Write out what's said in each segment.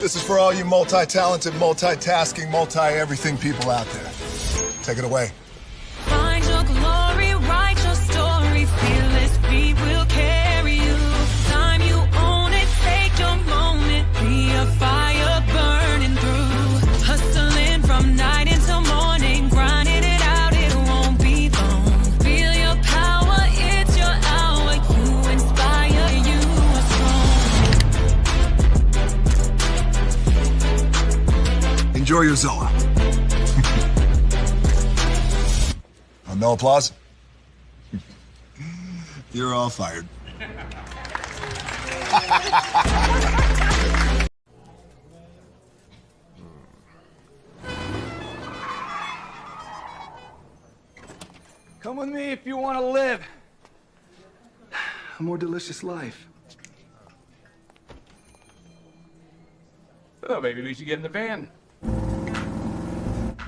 This is for all you multi-talented, multitasking, multi-everything people out there. Take it away. Find your glory, write your story, fearless feet will carry you. Time you own it, take your moment, be a fire burning through. Hustling from night until morning, grinding it out, it won't be long. Feel your power, it's your hour, you inspire, you are strong. Enjoy your Zoa. No applause? You're all fired. Come with me if you want to live a more delicious life. Oh, maybe we should get in the van.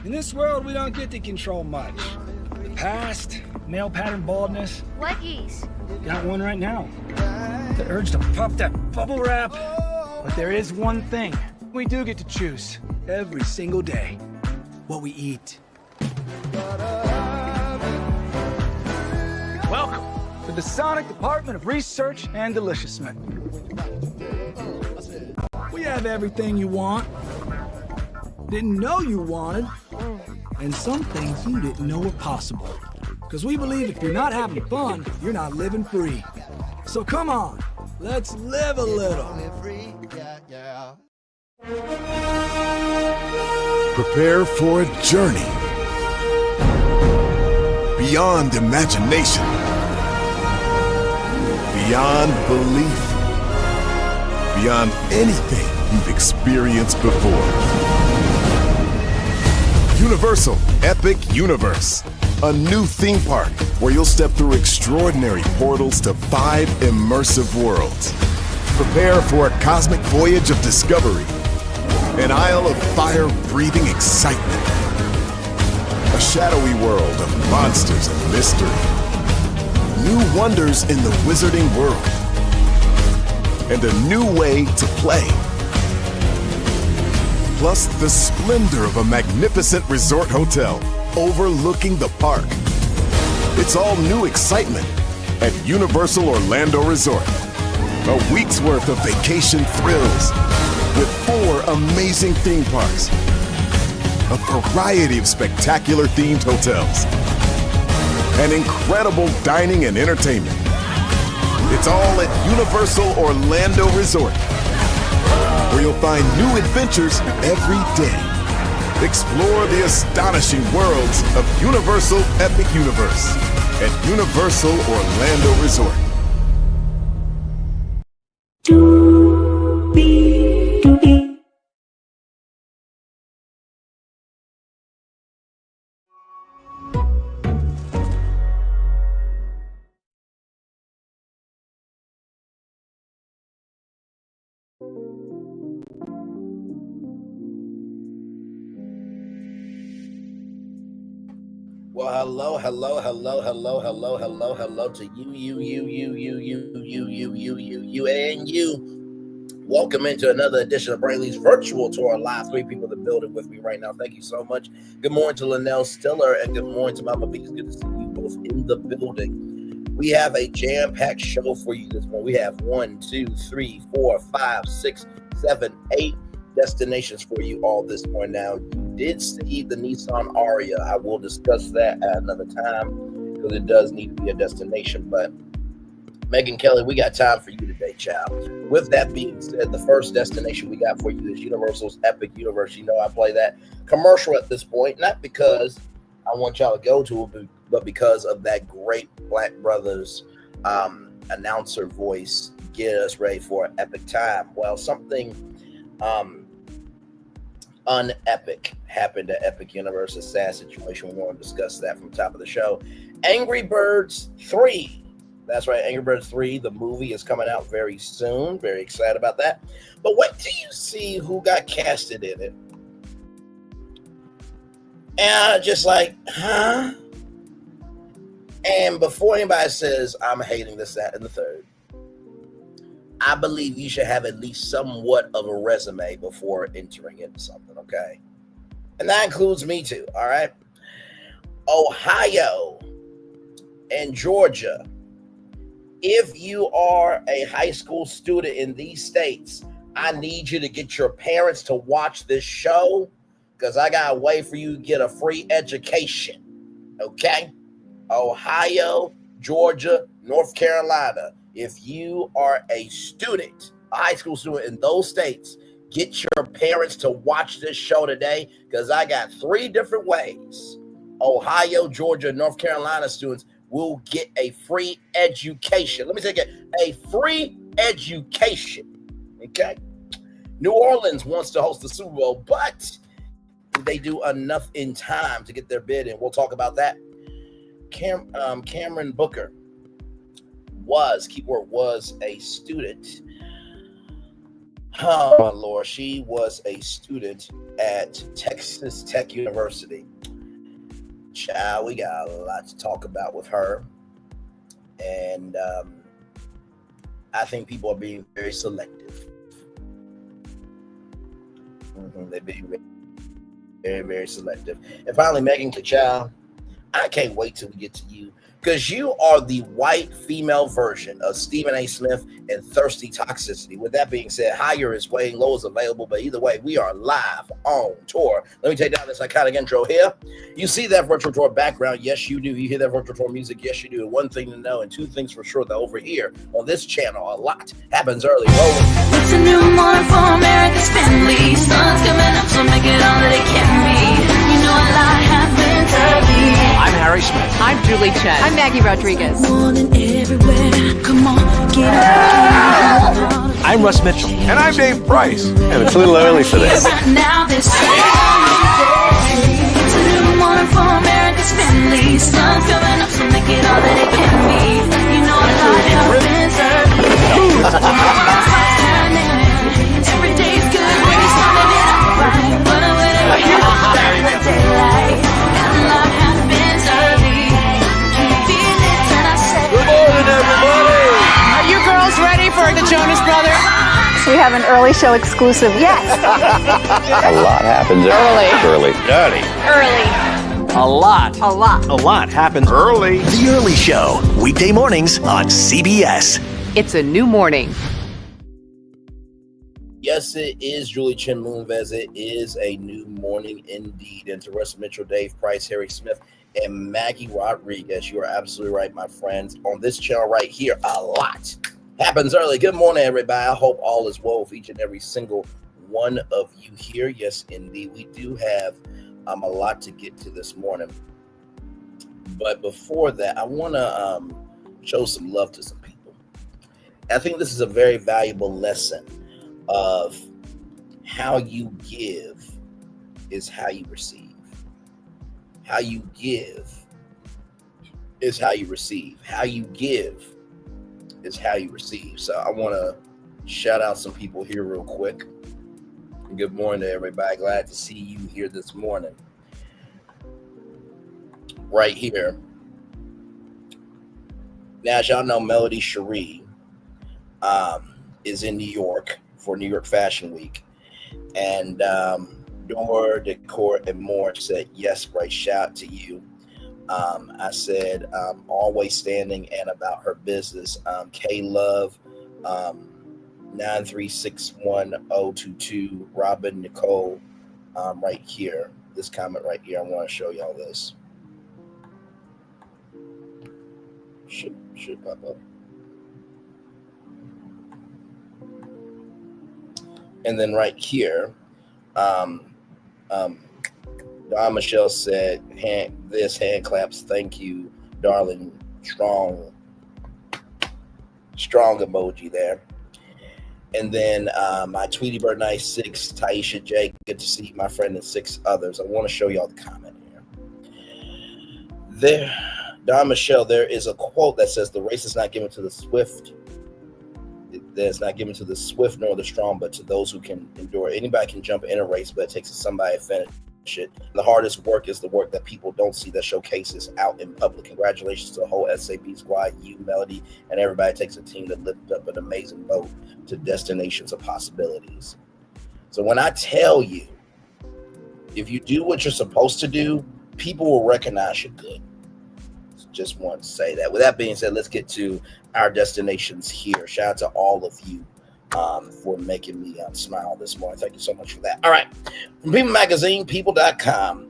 In this world, we don't get to control much. The past, male pattern baldness. What geese? Got one right now. The urge to puff that bubble wrap. But there is one thing we do get to choose every single day. What we eat. Welcome to the Sonic Department of Research and Deliciousment. We have everything you want, didn't know you wanted, and some things you didn't know were possible. Because we believe if you're not having fun, you're not living free. So come on, let's live a little. Prepare for a journey beyond imagination, beyond belief, beyond anything you've experienced before. Universal Epic Universe, a new theme park where you'll step through extraordinary portals to 5 immersive worlds. Prepare for a cosmic voyage of discovery, an isle of fire-breathing excitement, a shadowy world of monsters and mystery, new wonders in the wizarding world, and a new way to play. Plus the splendor of a magnificent resort hotel overlooking the park. It's all new excitement at Universal Orlando Resort. A week's worth of vacation thrills with 4 amazing theme parks, a variety of spectacular themed hotels, and incredible dining and entertainment. It's all at Universal Orlando Resort, where you'll find new adventures every day. Explore the astonishing worlds of Universal Epic Universe at Universal Orlando Resort. Well, hello to you, and you. Welcome into another edition of Brainley's Virtual Tour Live. 3 people in the building with me right now. Thank you so much. Good morning to Linnell Stiller, and good morning to Mama B. It's good to see you both in the building. We have a jam-packed show for you this morning. We have 1, 2, 3, 4, 5, 6, 7, 8 destinations for you all this morning. Now, you did see the Nissan Aria. I will discuss that at another time because it does need to be a destination. But Megan Kelly, we got time for you today, child. With that being said, the first destination we got for you is Universal's Epic Universe. You know, I play that commercial at this point, not because I want y'all to go to it, but because of that great Black Brothers announcer voice. Get us ready for an epic time. Well, something unepic happened at Epic Universe. A sad situation. We want to discuss that from the top of the show. Angry Birds 3. That's right, Angry Birds 3. The movie is coming out very soon. Very excited about that. But wait till you see who got casted in it. And just like, huh? And before anybody says I'm hating this, that, and the third, I believe you should have at least somewhat of a resume before entering into something, okay? And that includes me too, all right? Ohio and Georgia. If you are a high school student in these states, I need you to get your parents to watch this show because I got a way for you to get a free education, okay? Ohio, Georgia, North Carolina. If you are a student, a high school student in those states, get your parents to watch this show today because I got 3 different ways. Ohio, Georgia, North Carolina students will get a free education. Let me take it, a free education, okay? New Orleans wants to host the Super Bowl, but they do enough in time to get their bid in. We'll talk about that. Camryn Booker was a student. Oh, my Lord. She was a student at Texas Tech University. Child, we got a lot to talk about with her. And I think people are being very selective. They're being very, very selective. And finally, Megan Child, I can't wait till we get to you because you are the white female version of Stephen A. Smith and Thirsty Toxicity. With that being said, Higher is waiting, Low is available, but either way, we are live on tour. Let me take down this iconic intro here. You see that virtual tour background? Yes, you do. You hear that virtual tour music? Yes, you do. One thing to know and 2 things for sure that over here on this channel, a lot happens early. Rolling. It's a new morning for America's family. Sun's coming up, so make it all that it can be. You know a lot happens early. I'm Harry Smith. I'm Julie Chen. I'm Maggie Rodriguez. Morning everywhere. Come on, get up. I'm Russ Mitchell. And I'm Dave Price. And it's a little early for this. Right now, this it's a new morning for America's family. Sun's coming up, so make it all that it can be. You know a lot happens early. Every day's good when you started it out right. But I'm gonna be in the daylight. And a lot happens early. Can you feel it when I say? Good morning, everybody. Are you girls ready for the Jonas Brothers? We have an early show exclusive. Yes. A lot happens early. A lot happens Early. The Early Show, weekday mornings on CBS. It's a new morning. Yes, it is Julie Chen Moonves. It is a new morning indeed. And to Russ Mitchell, Dave Price, Harry Smith, and Maggie Rodriguez, you are absolutely right, my friends. On this channel right here, a lot happens early. Good morning, everybody. I hope all is well with each and every single one of you here. Yes, indeed. We do have a lot to get to this morning. But before that, I want to show some love to some people. I think this is a very valuable lesson of how you give is how you receive. How you give is how you receive. How you give is how you receive. So I want to shout out some people here real quick. Good morning to everybody. Glad to see you here this morning. Right here. Now, as y'all know, Melody Cherie is in New York for New York Fashion Week. And Door, Decor, and More said, yes, Bryce, shout out to you. I said, always standing and about her business. K-Love, 9361022, Robin Nicole, right here. This comment right here, I want to show y'all this. Should pop up. And then right here, Don Michelle said, hand claps, thank you, darling, strong emoji there. And then my Tweety Bird Nice 6, Taisha J, good to see my friend and 6 others. I want to show y'all the comment here. There, Don Michelle, there is a quote that says, the race is not given to the swift. It's not given to the swift nor the strong, but to those who can endure. Anybody can jump in a race, but it takes somebody to finish. it. The hardest work is the work that people don't see, that showcases out in public. Congratulations to the whole SAB squad, you, Melody, and everybody. It takes a team to lift up an amazing boat to destinations of possibilities. So when I tell you, if you do what you're supposed to do, people will recognize you're good. Just want to say that. With that being said, let's get to our destinations here. Shout out to all of you for making me smile this morning. Thank you so much for that. All right. From People Magazine, people.com.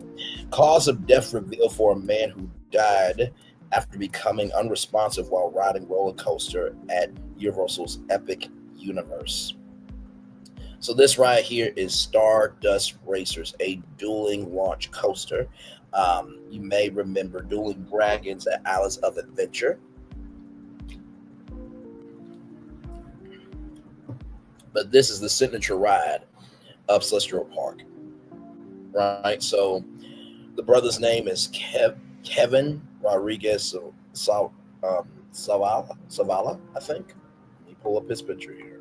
Cause of death revealed for a man who died after becoming unresponsive while riding roller coaster at Universal's Epic Universe. So this right here is Stardust Racers, a dueling launch coaster. You may remember dueling dragons at Islands of Adventure. But this is the signature ride of Celestial Park. Right? So the brother's name is Kevin Rodriguez Zavala, I think. Let me pull up his picture here,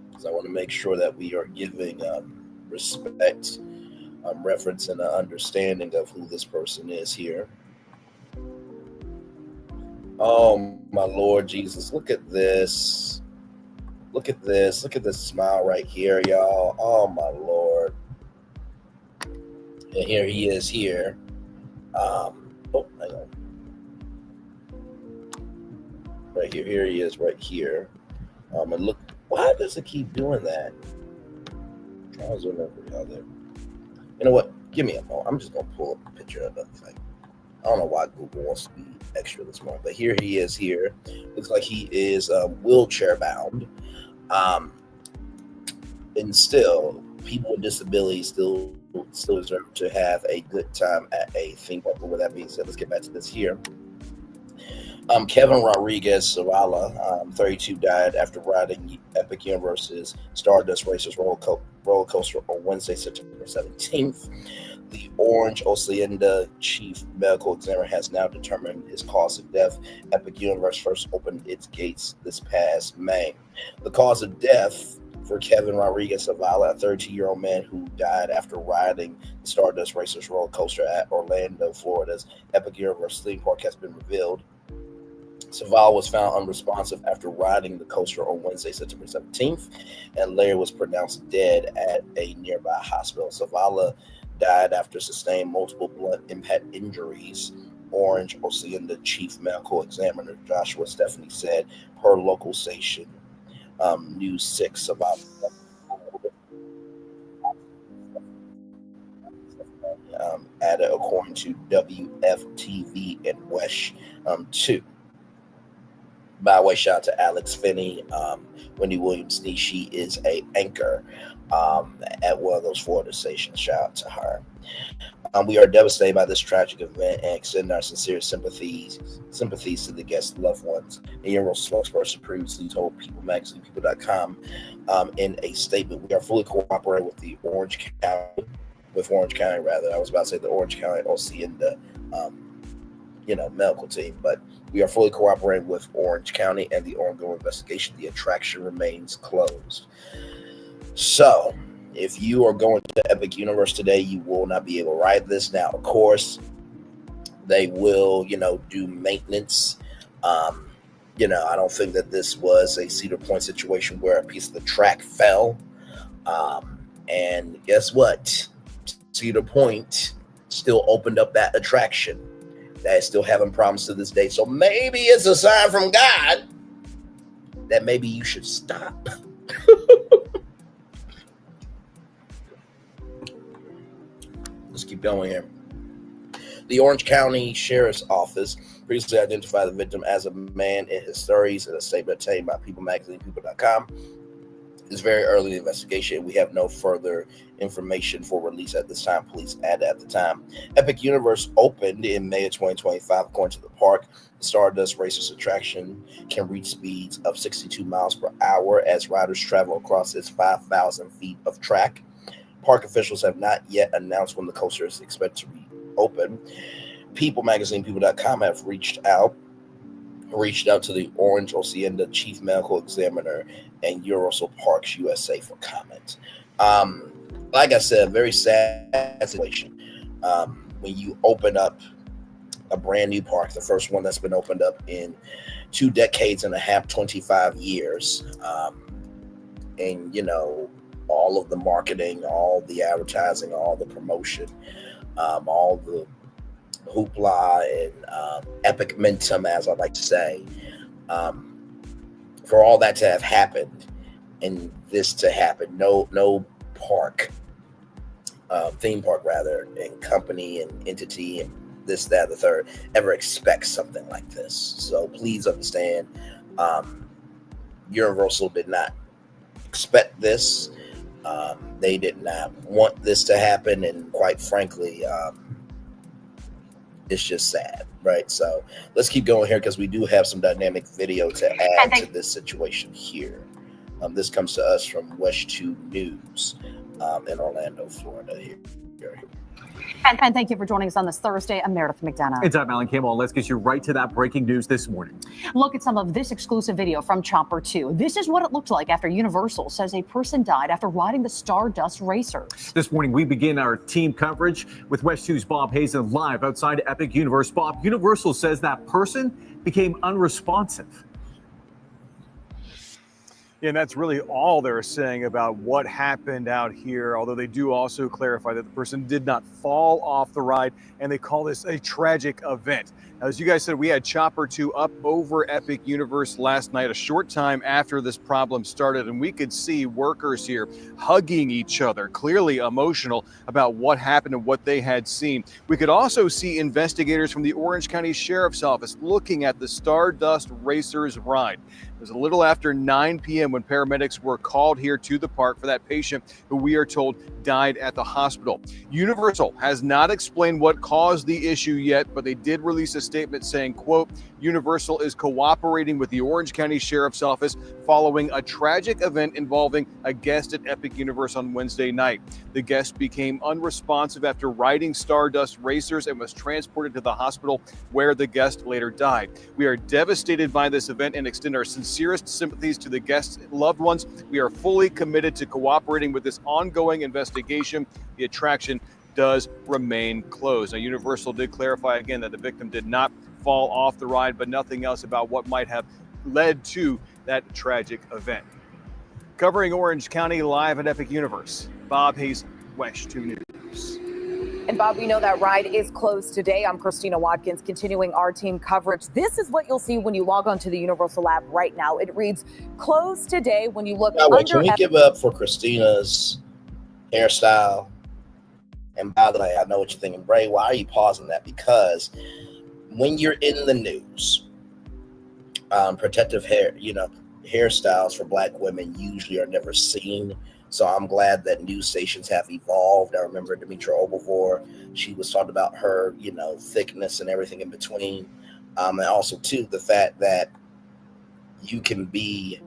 because I want to make sure that we are giving respect, reference, and an understanding of who this person is here. Oh, my Lord Jesus. Look at this. Look at this. Look at this smile right here, y'all. Oh, my Lord. And here he is here. Oh, hang on. Right here. Here he is right here. And look, why does it keep doing that? I'm trying to zoom over y'all there. You know what? Give me a moment. I'm just going to pull up a picture of that thing. I don't know why Google wants to be extra this morning, but here he is here. Looks like he is wheelchair bound. And still, people with disabilities still deserve to have a good time at a theme park. But with that being said, let's get back to this here. Kevin Rodriguez Zavala, 32, died after riding Epic Universe's Stardust Racers roller coaster on Wednesday, September 17th. The Orange Hacienda chief medical examiner has now determined his cause of death. Epic Universe first opened its gates this past May. The cause of death for Kevin Rodriguez Zavala, a 32-year-old man who died after riding the Stardust Racers roller coaster at Orlando, Florida's Epic Universe theme park, has been revealed. Zavala was found unresponsive after riding the coaster on Wednesday, September 17th, and later was pronounced dead at a nearby hospital. Zavala died after sustaining multiple blunt impact injuries, Orange Hacienda chief medical examiner Joshua Stephanie said, per local station News 6. Zavala added, according to WFTV and Wesh 2. By the way, shout out to Alex Finney, Wendy Williams-Nee. She is a anchor at one of those Florida stations. Shout out to her. We are devastated by this tragic event and extend our sincere sympathies to the guests' loved ones. A Universal spokesperson previously told People Magazine, people.com, in a statement, we are fully cooperating with the Orange County, I was about to say the Orange County Hacienda, medical team, but we are fully cooperating with Orange County and the ongoing investigation. The attraction remains closed. So, if you are going to Epic Universe today, you will not be able to ride this. Now, of course, they will, do maintenance. I don't think that this was a Cedar Point situation where a piece of the track fell. And guess what? Cedar Point still opened up that attraction. That is still having problems to this day. So maybe it's a sign from God that maybe you should stop. Let's keep going here. The Orange County Sheriff's Office previously identified the victim as a man in his 30s in a statement obtained by People Magazine, people.com. It's very early in the investigation. We have no further information for release at this time. Police added at the time. Epic Universe opened in May of 2025. According to the park, the Stardust Racers attraction can reach speeds of 62 miles per hour as riders travel across its 5,000 feet of track. Park officials have not yet announced when the coaster is expected to reopen. People Magazine, people.com have reached out to the Orange Hacienda chief medical examiner and Universal Parks USA for comment. like I said, very sad situation. When you open up a brand new park, the first one that's been opened up in 2 decades and a half, 25 years. And, you know, all of the marketing, all the advertising, all the promotion, all the hoopla and epic momentum, as I like to say, for all that to have happened and this to happen, no park, theme park rather, and company and entity and this, that, the third ever expects something like this. So please understand, Universal did not expect this. They did not want this to happen, and quite frankly, it's just sad, right? So let's keep going here because we do have some dynamic video to add to this situation here. This comes to us from West 2 News in Orlando, Florida. Here. And thank you for joining us on this Thursday. I'm Meredith McDonough. And I'm Alan Campbell. Let's get you right to that breaking news this morning. Look at some of this exclusive video from Chopper 2. This is what it looked like after Universal says a person died after riding the Stardust Racers. This morning, we begin our team coverage with West 2's Bob Hazen live outside Epic Universe. Bob, Universal says that person became unresponsive. Yeah, and that's really all they're saying about what happened out here, although they do also clarify that the person did not fall off the ride, and they call this a tragic event. Now, as you guys said, we had Chopper 2 up over Epic Universe last night, a short time after this problem started, and we could see workers here hugging each other, clearly emotional about what happened and what they had seen. We could also see investigators from the Orange County Sheriff's Office looking at the Stardust Racers ride. It was a little after 9 p.m. when paramedics were called here to the park for that patient who we are told died at the hospital. Universal has not explained what caused the issue yet, but they did release a statement saying, quote, Universal is cooperating with the Orange County Sheriff's Office following a tragic event involving a guest at Epic Universe on Wednesday night. The guest became unresponsive after riding Stardust Racers and was transported to the hospital where the guest later died. We are devastated by this event and extend our sincerest sympathies to the guest's loved ones. We are fully committed to cooperating with this ongoing investigation. The attraction does remain closed. Now, Universal did clarify again that the victim did not fall off the ride, but nothing else about what might have led to that tragic event. Covering Orange County live at Epic Universe, Bob Hayes, West 2 News. And Bob, we know that ride is closed today. I'm Christina Watkins, continuing our team coverage. This is what you'll see when you log on to the Universal app right now. It reads, closed today when you look under... Can we give up for Christina's hairstyle? And by the way, I know what you're thinking, Bray, why are you pausing that? Because when you're in the news, protective hair, hairstyles for Black women usually are never seen. So I'm glad that news stations have evolved. I remember Demetra Obivore, she was talking about her, thickness and everything in between. And also, too, the fact that you can be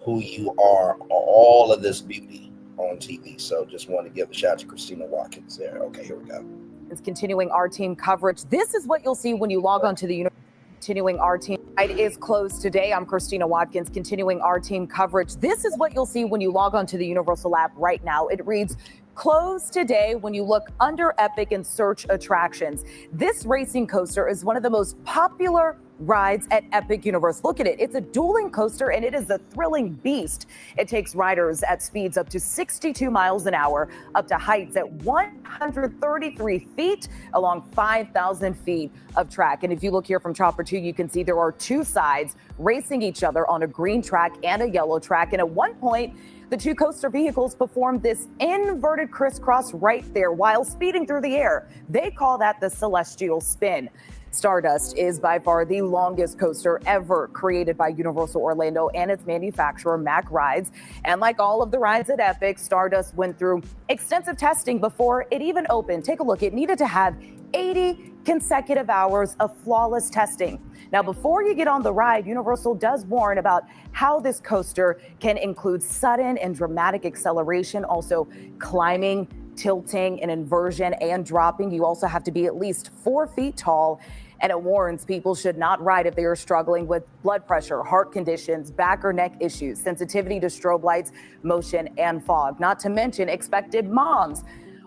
who you are, all of this beauty on TV. So just want to give a shout out to Christina Watkins there. Okay, here we go. It's continuing our team coverage. This is what you'll see when you log on to the continuing our team. It is closed today. I'm Christina Watkins, continuing our team coverage. This is what you'll see when you log on to the Universal app right now. It reads, closed today when you look under Epic and search attractions. This racing coaster is one of the most popular rides at Epic Universe. Look at it. It's a dueling coaster and it is a thrilling beast. It takes riders at speeds up to 62 miles an hour, up to heights at 133 feet along 5,000 feet of track. And if you look here from Chopper 2, you can see there are 2 sides racing each other on a green track and a yellow track. And at one point, the 2 coaster vehicles performed this inverted crisscross right there while speeding through the air. They call that the celestial spin. Stardust is by far the longest coaster ever created by Universal Orlando and its manufacturer, Mack Rides. And like all of the rides at Epic, Stardust went through extensive testing before it even opened. Take a look. It needed to have 80 consecutive hours of flawless testing. Now, before you get on the ride, Universal does warn about how this coaster can include sudden and dramatic acceleration, also climbing tilting and inversion and dropping. You also have to be at least 4 feet tall. And it warns people should not ride if they are struggling with blood pressure, heart conditions, back or neck issues, sensitivity to strobe lights, motion, and fog. Not to mention expected moms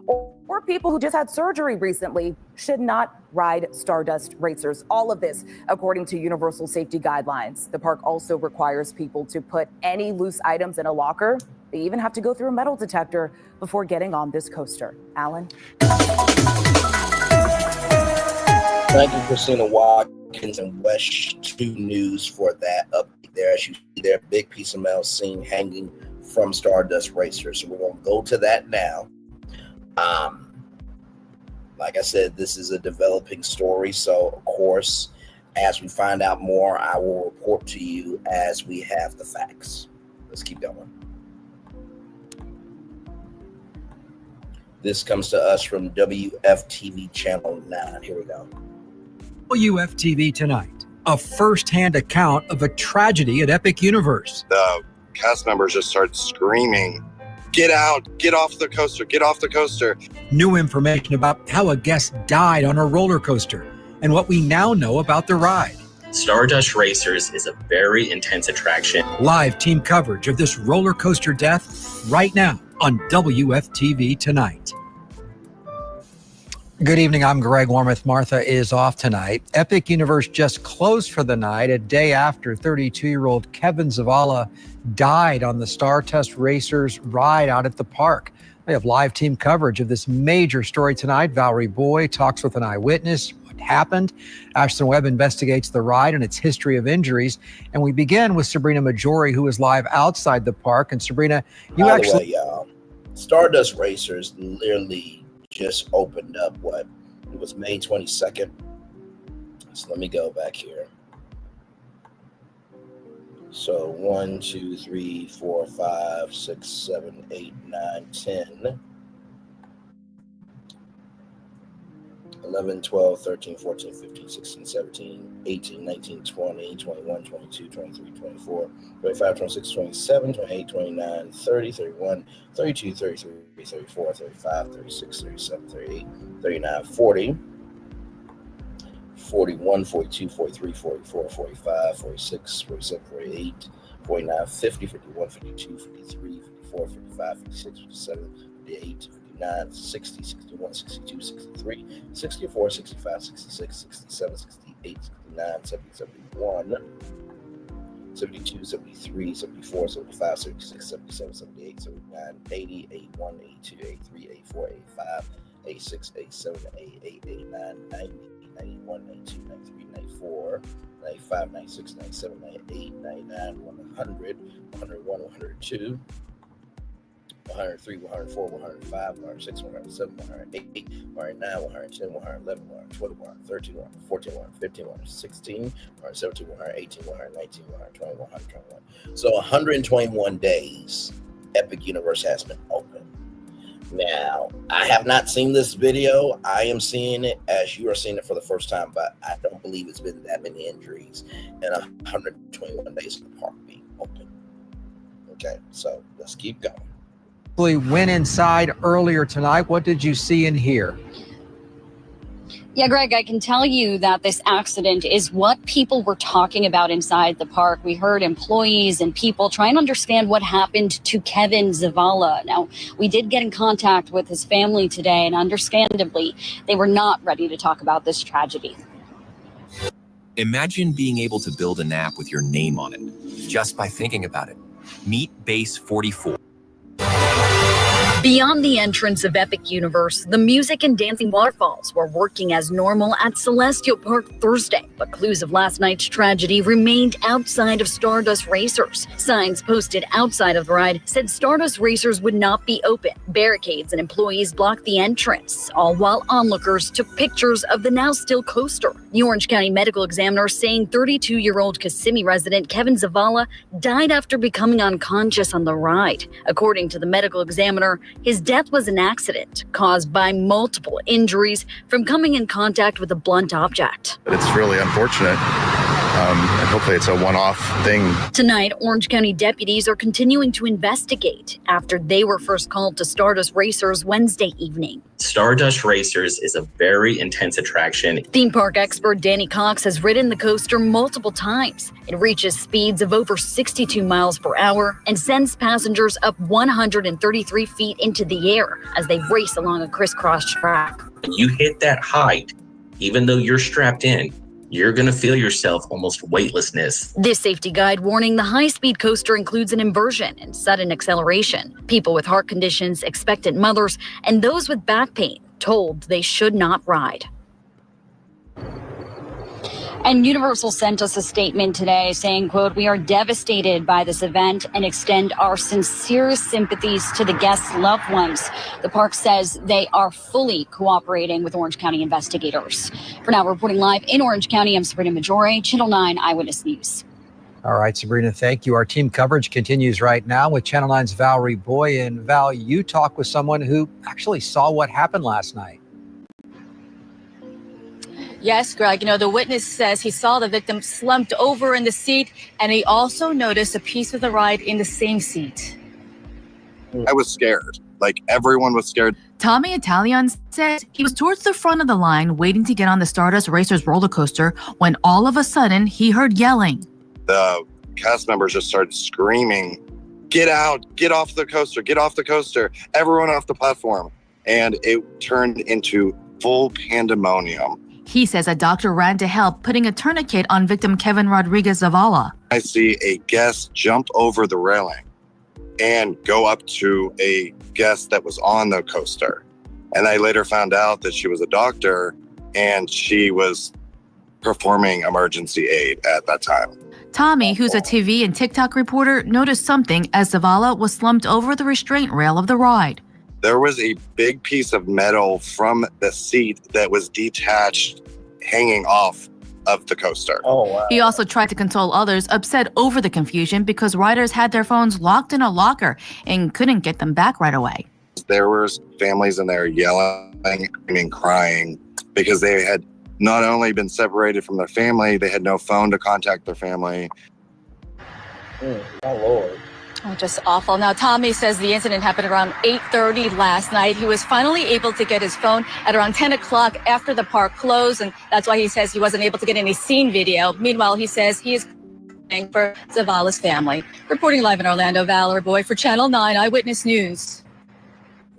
or people who just had surgery recently should not ride Stardust racers. All of this, according to Universal safety guidelines. The park also requires people to put any loose items in a locker. They even have to go through a metal detector before getting on this coaster. Alan? Thank you, Christina Watkins and West 2 News for that update there. As you see there, big piece of mail seen hanging from Stardust Racers. So we're going to go to that now. Like I said, this is a developing story. So, of course, as we find out more, I will report to you as we have the facts. Let's keep going. This comes to us from WFTV Channel 9. Here we go. WFTV tonight, a first-hand account of a tragedy at Epic Universe. The cast members just started screaming, "Get out, get off the coaster, get off the coaster." New information about how a guest died on a roller coaster and what we now know about the ride. Stardust Racers is a very intense attraction. Live team coverage of this roller coaster death right now on WFTV tonight. Good evening, I'm Greg Warmouth. Martha is off tonight. Epic Universe just closed for the night a day after 32-year-old Kevin Zavala died on the Stardust Racers ride out at the park. We have live team coverage of this major story tonight. Valerie Boy talks with an eyewitness. What happened? Ashton Webb investigates the ride and its history of injuries. And we begin with Sabrina Majori, who is live outside the park. And Sabrina, you By actually... the way, y'all, Stardust Racers literally just opened up, it was May 22nd. So let me go back here. So 1, 2, 3, 4, 5, 6, 7, 8, 9, 10, 11, 12, 13, 14, 15, 16, 17, 18, 19, 20, 21, 22, 23, 24, 25, 26, 27, 28, 29, 30, 31, 32, 33, 34, 35, 36, 37, 38, 39, 40, 41, 42, 43, 44, 45, 46, 47, 48, 49, 50, 51, 52, 53, 54, 55, 56, 57, 58, 59, 60, 61, 62, 63, 64, 65, 66, 67, 68, 69, 70, 71, 72, 73, 74, 75, 76, 77, 78, 79, 80, 81, 82, 83, 84, 85, 86, 87, 88, 89, 90, 91, 92, 93, 94, 95, 96, 97, 98, 99, 100, 101, 102, 103, 104, 105, 106, 107, 108, 109, 110, 111, 112, 113, 114, 115, 116, 117, 118, 119, 120, 121. So 121 days, Epic Universe has been open. Now, I have not seen this video. I am seeing it as you are seeing it for the first time, but I don't believe it's been that many injuries in 121 days of the park being open. Okay, so let's keep going. Went inside earlier tonight. What did you see and hear? Yeah, Greg, I can tell you that this accident is what people were talking about inside the park. We heard employees and people trying to understand what happened to Kevin Zavala. Now, we did get in contact with his family today, and understandably, they were not ready to talk about this tragedy. Imagine being able to build an app with your name on it, just by thinking about it. Meet Base 44. Beyond the entrance of Epic Universe, the music and dancing waterfalls were working as normal at Celestial Park Thursday, but clues of last night's tragedy remained outside of Stardust Racers. Signs posted outside of the ride said Stardust Racers would not be open. Barricades and employees blocked the entrance, all while onlookers took pictures of the now still coaster. The Orange County Medical Examiner saying 32-year-old Kissimmee resident Kevin Zavala died after becoming unconscious on the ride. According to the medical examiner, his death was an accident caused by multiple injuries from coming in contact with a blunt object. It's really unfortunate. And hopefully it's a one-off thing. Tonight, Orange County deputies are continuing to investigate after they were first called to Stardust Racers Wednesday evening. Stardust Racers is a very intense attraction. Theme park expert Danny Cox has ridden the coaster multiple times. It reaches speeds of over 62 miles per hour and sends passengers up 133 feet into the air as they race along a crisscross track. When you hit that height, even though you're strapped in, you're going to feel yourself almost weightlessness. This safety guide warning the high-speed coaster includes an inversion and sudden acceleration. People with heart conditions, expectant mothers, and those with back pain told they should not ride. And Universal sent us a statement today saying, quote, "We are devastated by this event and extend our sincerest sympathies to the guests' loved ones." The park says they are fully cooperating with Orange County investigators. For now, reporting live in Orange County, I'm Sabrina Majore, Channel 9 Eyewitness News. All right, Sabrina, thank you. Our team coverage continues right now with Channel 9's Valerie Boyan. Val, you talked with someone who actually saw what happened last night. Yes, Greg. The witness says he saw the victim slumped over in the seat, and he also noticed a piece of the ride in the same seat. I was scared. Like, everyone was scared. Tommy Italian says he was towards the front of the line waiting to get on the Stardust Racers roller coaster when all of a sudden he heard yelling. The cast members just started screaming, "Get out, get off the coaster, get off the coaster, everyone off the platform." And it turned into full pandemonium. He says a doctor ran to help, putting a tourniquet on victim Kevin Rodriguez Zavala. I see a guest jump over the railing and go up to a guest that was on the coaster. And I later found out that she was a doctor and she was performing emergency aid at that time. Tommy, who's a TV and TikTok reporter, noticed something as Zavala was slumped over the restraint rail of the ride. There was a big piece of metal from the seat that was detached, hanging off of the coaster. Oh, wow. He also tried to console others upset over the confusion because riders had their phones locked in a locker and couldn't get them back right away. There were families in there yelling and crying because they had not only been separated from their family, they had no phone to contact their family. Oh, Lord. Oh, just awful. Now, Tommy says the incident happened around 8:30 last night. He was finally able to get his phone at around 10 o'clock after the park closed, and that's why he says he wasn't able to get any scene video. Meanwhile, he says he is praying for Zavala's family. Reporting live in Orlando, Valerie Boy for Channel 9 Eyewitness News.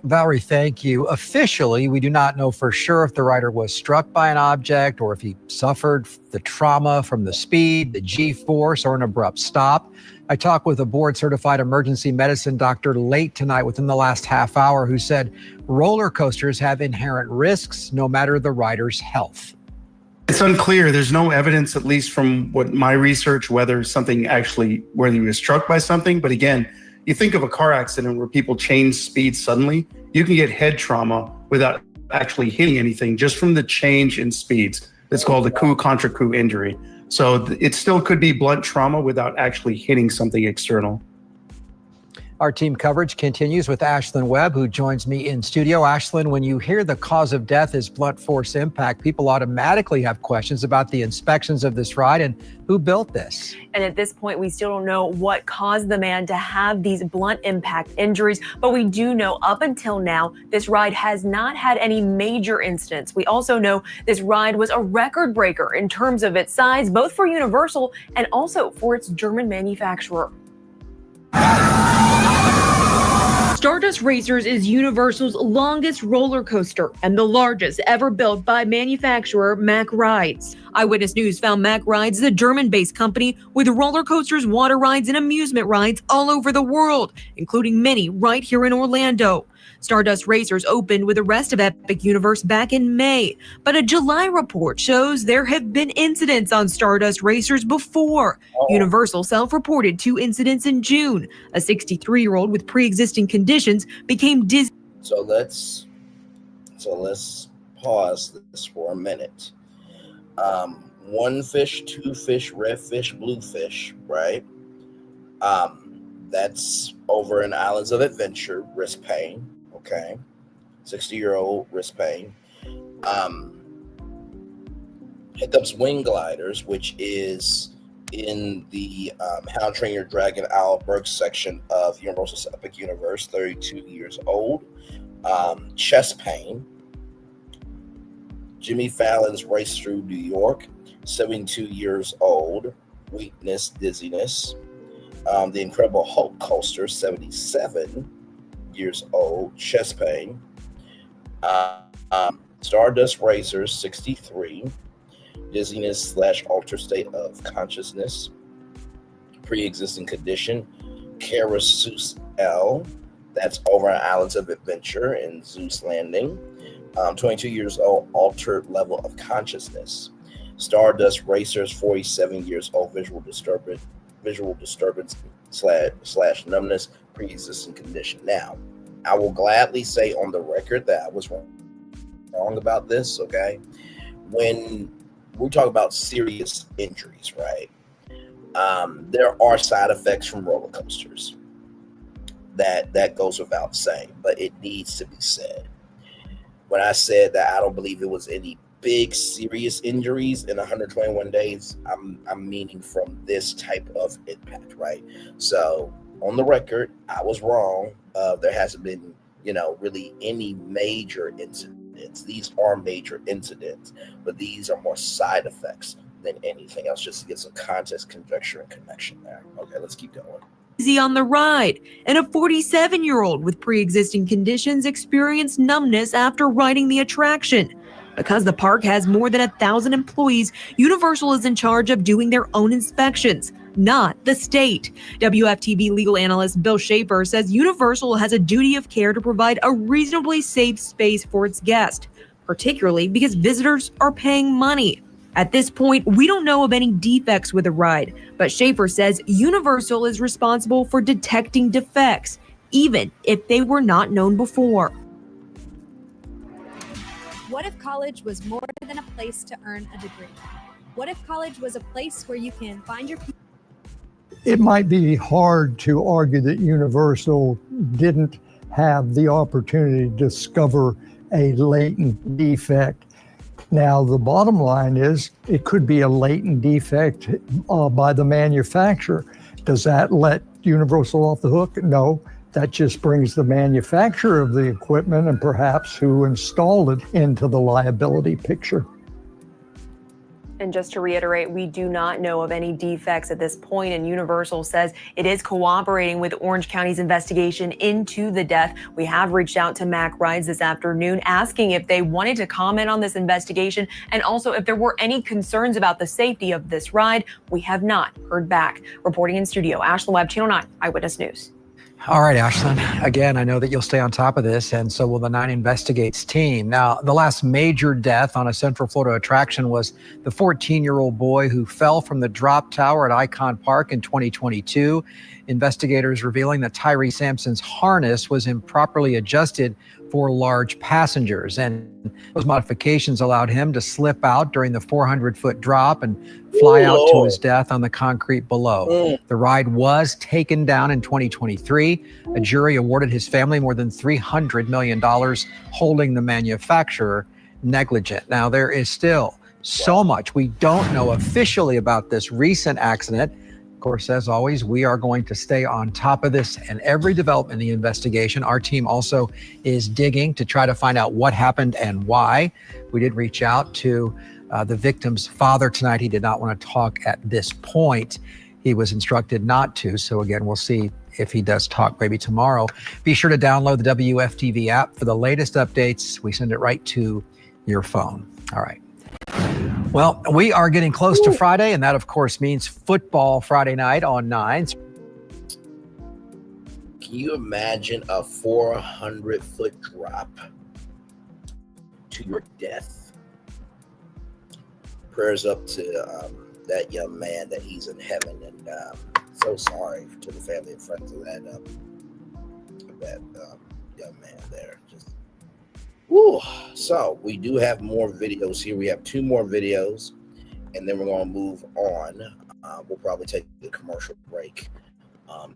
Valerie, thank you. Officially, we do not know for sure if the rider was struck by an object or if he suffered the trauma from the speed, the G-force, or an abrupt stop. I talked with a board-certified emergency medicine doctor late tonight within the last half hour who said roller coasters have inherent risks no matter the rider's health. It's unclear. There's no evidence, at least from what my research, whether he was struck by something. But again, you think of a car accident where people change speed suddenly, you can get head trauma without actually hitting anything just from the change in speeds. It's called a coup contra coup injury. So it still could be blunt trauma without actually hitting something external. Our team coverage continues with Ashlyn Webb, who joins me in studio. Ashlyn, when you hear the cause of death is blunt force impact, people automatically have questions about the inspections of this ride and who built this. And at this point, we still don't know what caused the man to have these blunt impact injuries, but we do know up until now, this ride has not had any major incidents. We also know this ride was a record breaker in terms of its size, both for Universal and also for its German manufacturer. Stardust Racers is Universal's longest roller coaster and the largest ever built by manufacturer Mack Rides. Eyewitness News found Mack Rides, the German-based company with roller coasters, water rides, and amusement rides all over the world, including many right here in Orlando. Stardust Racers opened with the rest of Epic Universe back in May, but a July report shows there have been incidents on Stardust Racers before. Universal self-reported 2 incidents in June. A 63-year-old with pre-existing conditions became dizzy. So let's pause this for a minute. 1 fish, 2 fish, red fish, blue fish, right? That's over in Islands of Adventure, risk paying. Okay, 60-year-old risk paying. Hiccup's Wing Gliders, which is in the How to Train Your Dragon Owlberg section of Universal's Epic Universe, 32 years old. Chest pain. Jimmy Fallon's Race Through New York, 72 years old. Weakness, dizziness. The Incredible Hulk coaster, 77 years old. Chest pain. Stardust Racers, 63. Dizziness / altered state of consciousness. Pre-existing condition. Kara L. That's over on Islands of Adventure in Zeus Landing. 22 years old, altered level of consciousness. Stardust Racers, 47 years old, visual disturbance / numbness, pre-existing condition. Now, I will gladly say on the record that I was wrong about this, okay? When we talk about serious injuries, right? There are side effects from roller coasters. That goes without saying, but it needs to be said. When I said that I don't believe it was any big serious injuries in 121 days, I'm meaning from this type of impact, right? So on the record, I was wrong. There hasn't been, really any major incidents. These are major incidents, but these are more side effects than anything else, just to get some context, conjecture, and connection there. Okay, let's keep going. Easy on the ride, and a 47-year-old with pre-existing conditions experienced numbness after riding the attraction. Because the park has more than 1,000 employees, Universal is in charge of doing their own inspections, not the state. WFTV legal analyst Bill Schaefer says Universal has a duty of care to provide a reasonably safe space for its guests, particularly because visitors are paying money. At this point, we don't know of any defects with the ride, but Schaefer says Universal is responsible for detecting defects, even if they were not known before. What if college was more than a place to earn a degree? What if college was a place where you can find your people? It might be hard to argue that Universal didn't have the opportunity to discover a latent defect. Now, the bottom line is it could be a latent defect by the manufacturer. Does that let Universal off the hook? No, that just brings the manufacturer of the equipment and perhaps who installed it into the liability picture. And just to reiterate, we do not know of any defects at this point, and Universal says it is cooperating with Orange County's investigation into the death. We have reached out to Mack Rides this afternoon asking if they wanted to comment on this investigation and also if there were any concerns about the safety of this ride. We have not heard back. Reporting in studio, Ashlyn Webb, Channel 9 Eyewitness News. All right, Ashlyn. Again, I know that you'll stay on top of this, and so will the 9 Investigates team. Now, the last major death on a Central Florida attraction was the 14-year-old boy who fell from the drop tower at Icon Park in 2022. Investigators revealing that Tyree Sampson's harness was improperly adjusted for large passengers, and those modifications allowed him to slip out during the 400-foot drop and fly out to his death on the concrete below. The ride was taken down in 2023. A jury awarded his family more than $300 million, holding the manufacturer negligent. Now, there is still so much we don't know officially about this recent accident. Of course, as always, we are going to stay on top of this and every development in the investigation. Our team also is digging to try to find out what happened and why. We did reach out to the victim's father tonight. He did not want to talk at this point. He was instructed not to. So again, we'll see if he does talk maybe tomorrow. Be sure to download the WFTV app for the latest updates. We send it right to your phone. All right. Well, we are getting close to Friday, and that, of course, means football Friday night on 9. Can you imagine a 400-foot drop to your death? Prayers up to that young man that he's in heaven, and so sorry to the family and friends of that young man there. So we do have more videos here. We have 2 more videos, and then we're going to move on. We'll probably take the commercial break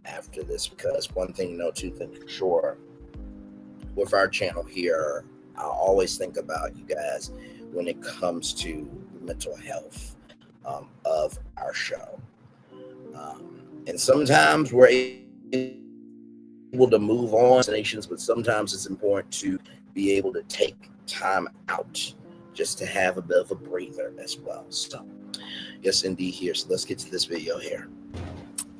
after this, because one thing, no, 2 things for sure. With our channel here, I always think about you guys when it comes to mental health of our show. And sometimes we're able to move on to nations, but sometimes it's important to be able to take time out just to have a bit of a breather as well. So yes, indeed here. So let's get to this video here.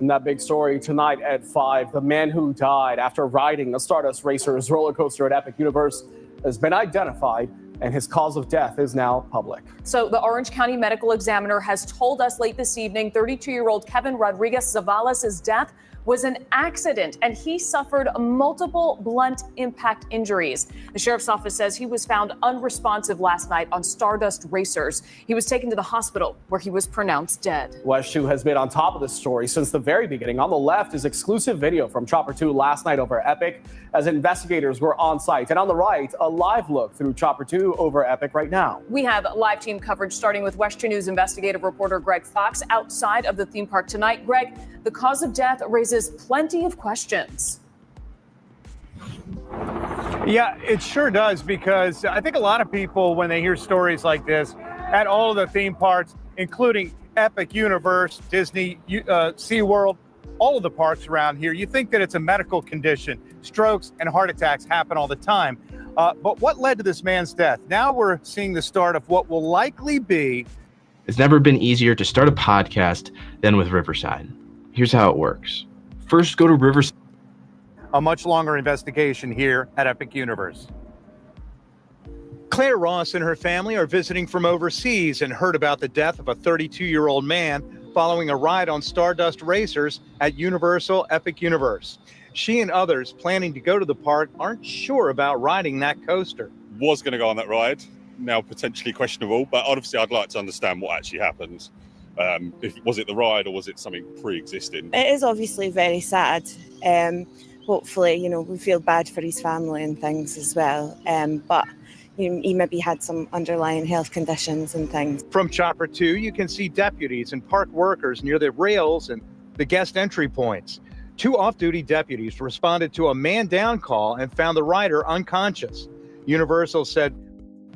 And that big story tonight at 5, the man who died after riding the Stardust Racers roller coaster at Epic Universe has been identified, and his cause of death is now public. So the Orange County Medical Examiner has told us late this evening 32-year-old Kevin Rodriguez Zavala' death was an accident, and he suffered multiple blunt impact injuries. The sheriff's office says he was found unresponsive last night on Stardust Racers. He was taken to the hospital where he was pronounced dead. West 2 has been on top of this story since the very beginning. On the left is exclusive video from Chopper 2 last night over Epic as investigators were on site. And on the right, a live look through Chopper 2 over Epic right now. We have live team coverage starting with West 2 News investigative reporter Greg Fox outside of the theme park tonight. Greg, the cause of death raises plenty of questions. Yeah, it sure does, because I think a lot of people, when they hear stories like this at all of the theme parks, including Epic Universe, Disney, SeaWorld, all of the parks around here, you think that it's a medical condition. Strokes and heart attacks happen all the time. But what led to this man's death? Now we're seeing the start of what will likely be. It's never been easier to start a podcast than with Riverside. Here's how it works. First, go to Riverside. A much longer investigation here at Epic Universe. Claire Ross and her family are visiting from overseas and heard about the death of a 32-year-old man following a ride on Stardust Racers at Universal Epic Universe. She and others planning to go to the park aren't sure about riding that coaster. Was going to go on that ride, now potentially questionable, but obviously I'd like to understand what actually happened. Was it the ride or was it something pre-existing? It is obviously very sad. Hopefully, we feel bad for his family and things as well. But he maybe had some underlying health conditions and things. From Chopper 2, you can see deputies and park workers near the rails and the guest entry points. 2 off-duty deputies responded to a man-down call and found the rider unconscious. Universal said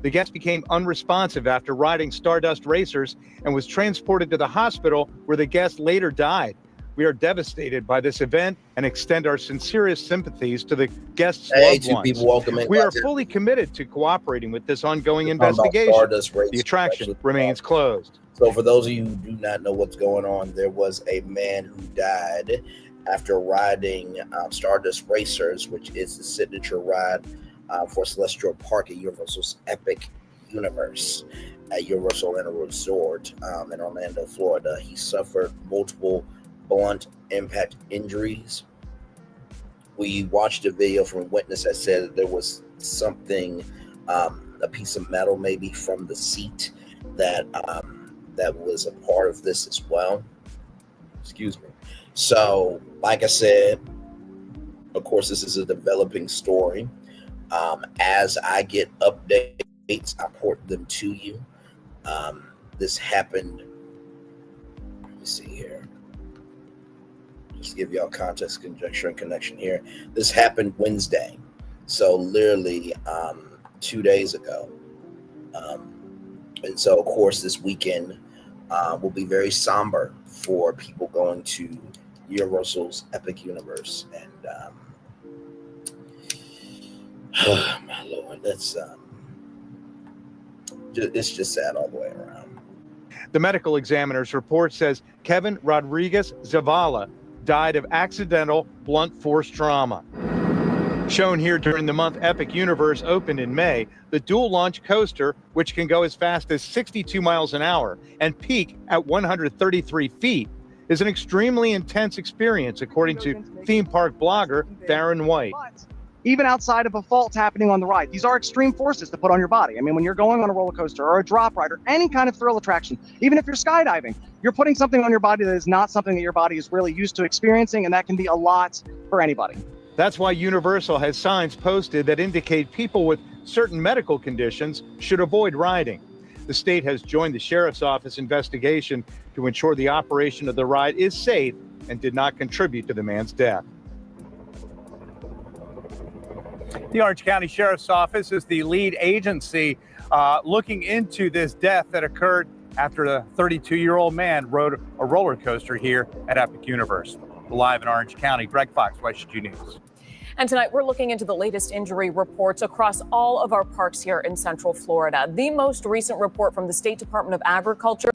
the guest became unresponsive after riding Stardust Racers and was transported to the hospital where the guest later died. We are devastated by this event and extend our sincerest sympathies to the guest's loved ones. People, welcome in. We are fully committed to cooperating with this ongoing investigation. The attraction remains closed. So for those of you who do not know what's going on, there was a man who died after riding Stardust Racers, which is the signature ride for Celestial Park at Universal's Epic Universe at Universal Orlando Resort in Orlando, Florida. He suffered multiple blunt impact injuries. We watched a video from a witness that said that there was something, a piece of metal maybe from the seat that was a part of this as well. Excuse me. So, like I said, of course, this is a developing story. As I get updates, I port them to you. This happened, let me see here. Just to give y'all context, conjecture, and connection here. This happened Wednesday. So literally 2 days ago. And so, of course, this weekend will be very somber for people going to Universal's Epic Universe. And oh my Lord, that's it's just sad all the way around. The medical examiner's report says Kevin Rodriguez Zavala died of accidental blunt force trauma. Shown here during the month Epic Universe opened in May, the dual launch coaster, which can go as fast as 62 miles an hour and peak at 133 feet, is an extremely intense experience, according to theme park blogger Darren White. Even outside of a fault happening on the ride, these are extreme forces to put on your body. I mean, when you're going on a roller coaster or a drop ride or any kind of thrill attraction, even if you're skydiving, you're putting something on your body that is not something that your body is really used to experiencing, and that can be a lot for anybody. That's why Universal has signs posted that indicate people with certain medical conditions should avoid riding. The state has joined the sheriff's office investigation to ensure the operation of the ride is safe and did not contribute to the man's death. The Orange County Sheriff's Office is the lead agency looking into this death that occurred after the 32-year-old man rode a roller coaster here at Epic Universe. Live in Orange County, Greg Fox, WSHG News. And tonight, we're looking into the latest injury reports across all of our parks here in Central Florida. The most recent report from the State Department of Agriculture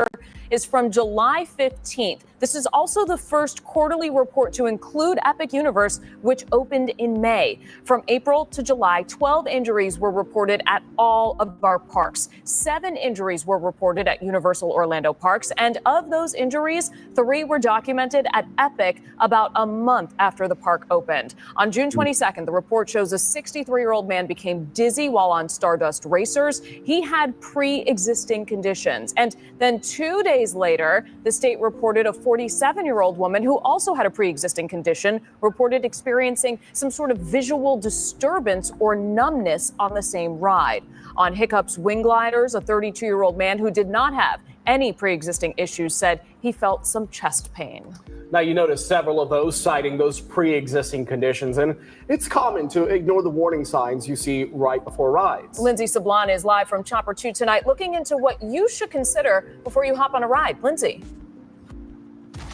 is from July 15th. This is also the first quarterly report to include Epic Universe, which opened in May. From April to July, 12 injuries were reported at all of our parks. 7 injuries were reported at Universal Orlando Parks, and of those injuries, 3 were documented at Epic about a month after the park opened. On June 22nd, the report shows a 63-year-old man became dizzy while on Stardust Racers. He had pre-existing conditions. And then 2 days later, the state reported a 47-year-old woman who also had a pre-existing condition reported experiencing some sort of visual disturbance or numbness on the same ride. On Hiccup's Wing Gliders, a 32-year-old man who did not have any pre-existing issues said he felt some chest pain. Now, you notice several of those citing those pre-existing conditions, and it's common to ignore the warning signs you see right before rides. Lindsay Sablon is live from Chopper 2 tonight, looking into what you should consider before you hop on a ride. Lindsay.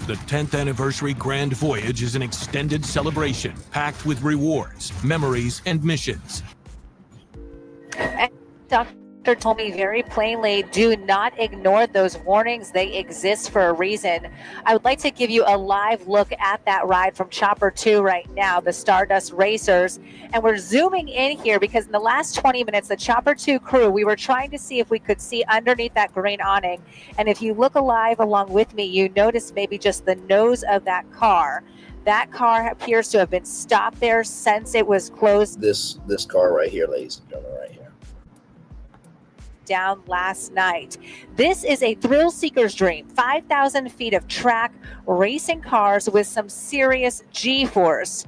The 10th anniversary Grand Voyage is an extended celebration packed with rewards, memories, and missions. Doctor told me very plainly, do not ignore those warnings. They exist for a reason. I would like to give you a live look at that ride from Chopper 2 right now, the Stardust Racers. And we're zooming in here because in the last 20 minutes, the Chopper 2 crew, we were trying to see if we could see underneath that green awning. And if you look alive along with me, you notice maybe just the nose of that car. That car appears to have been stopped there since it was closed. This car right here, ladies and gentlemen, right here. Down last night. This is a thrill seeker's dream. 5,000 feet of track, racing cars with some serious G-force.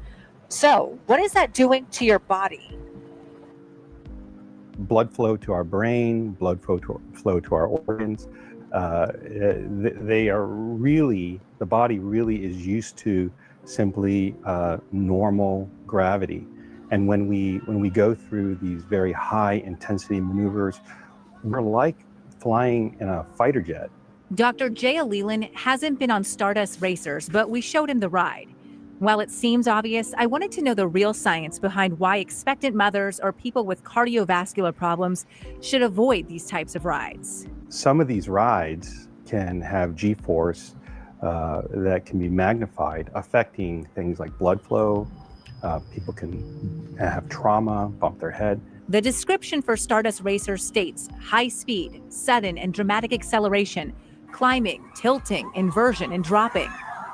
So what is that doing to your body? Blood flow to our brain, blood flow to our organs. They are really, the body really is used to simply normal gravity. And when we go through these very high intensity maneuvers, we're like flying in a fighter jet. Dr. Jaya Leland hasn't been on Stardust Racers, but we showed him the ride. While it seems obvious, I wanted to know the real science behind why expectant mothers or people with cardiovascular problems should avoid these types of rides. Some of these rides can have G-force that can be magnified, affecting things like blood flow. People can have trauma, bump their head. The description for Stardust Racers states high speed, sudden and dramatic acceleration, climbing, tilting, inversion, and dropping.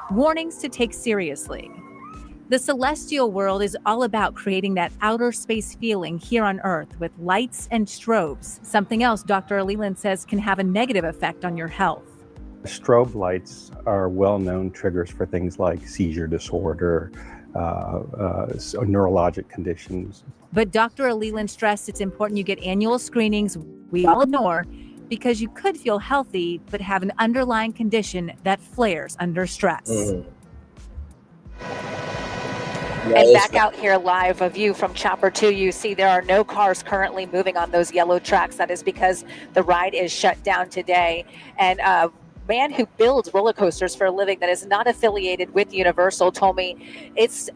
Warnings to take seriously. The celestial world is all about creating that outer space feeling here on Earth with lights and strobes, something else Dr. Leland says can have a negative effect on your health. Strobe lights are well-known triggers for things like seizure disorder, neurologic conditions. But Dr. Leland stressed it's important you get annual screenings we all ignore because you could feel healthy but have an underlying condition that flares under stress. And back out here live, a view from Chopper 2, you see there are no cars currently moving on those yellow tracks. That is because the ride is shut down today. And man who builds roller coasters for a living that is not affiliated with Universal told me it's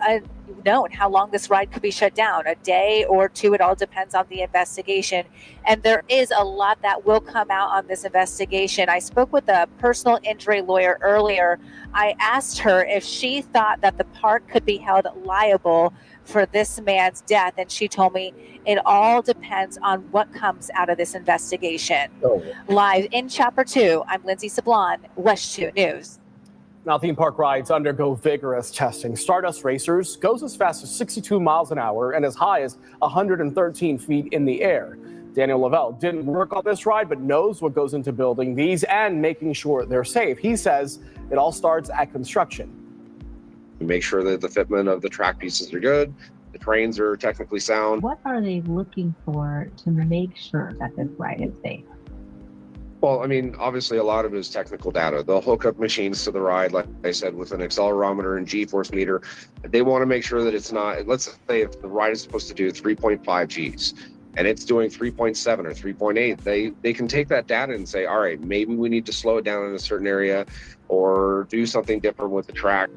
known how long this ride could be shut down, a day or two. It all depends on the investigation. And there is a lot that will come out on this investigation. I spoke with a personal injury lawyer earlier. I asked her if she thought that the park could be held liable for this man's death. And she told me it all depends on what comes out of this investigation. Live in Chopper 2, I'm Lindsay Sablon, WSH2 News. Now, theme park rides undergo vigorous testing. Stardust Racers goes as fast as 62 miles an hour and as high as 113 feet in the air. Daniel Lavelle didn't work on this ride, but knows what goes into building these and making sure they're safe. He says it all starts at construction. We make sure that the fitment of the track pieces are good, the trains are technically sound. What are they looking for to make sure that this ride is safe? Well, I mean, obviously a lot of it is technical data. They'll hook up machines to the ride, like I said, with an accelerometer and G-force meter. They want to make sure that it's not, let's say if the ride is supposed to do 3.5 Gs, and it's doing 3.7 or 3.8, they can take that data and say, all right, maybe we need to slow it down in a certain area or do something different with the track.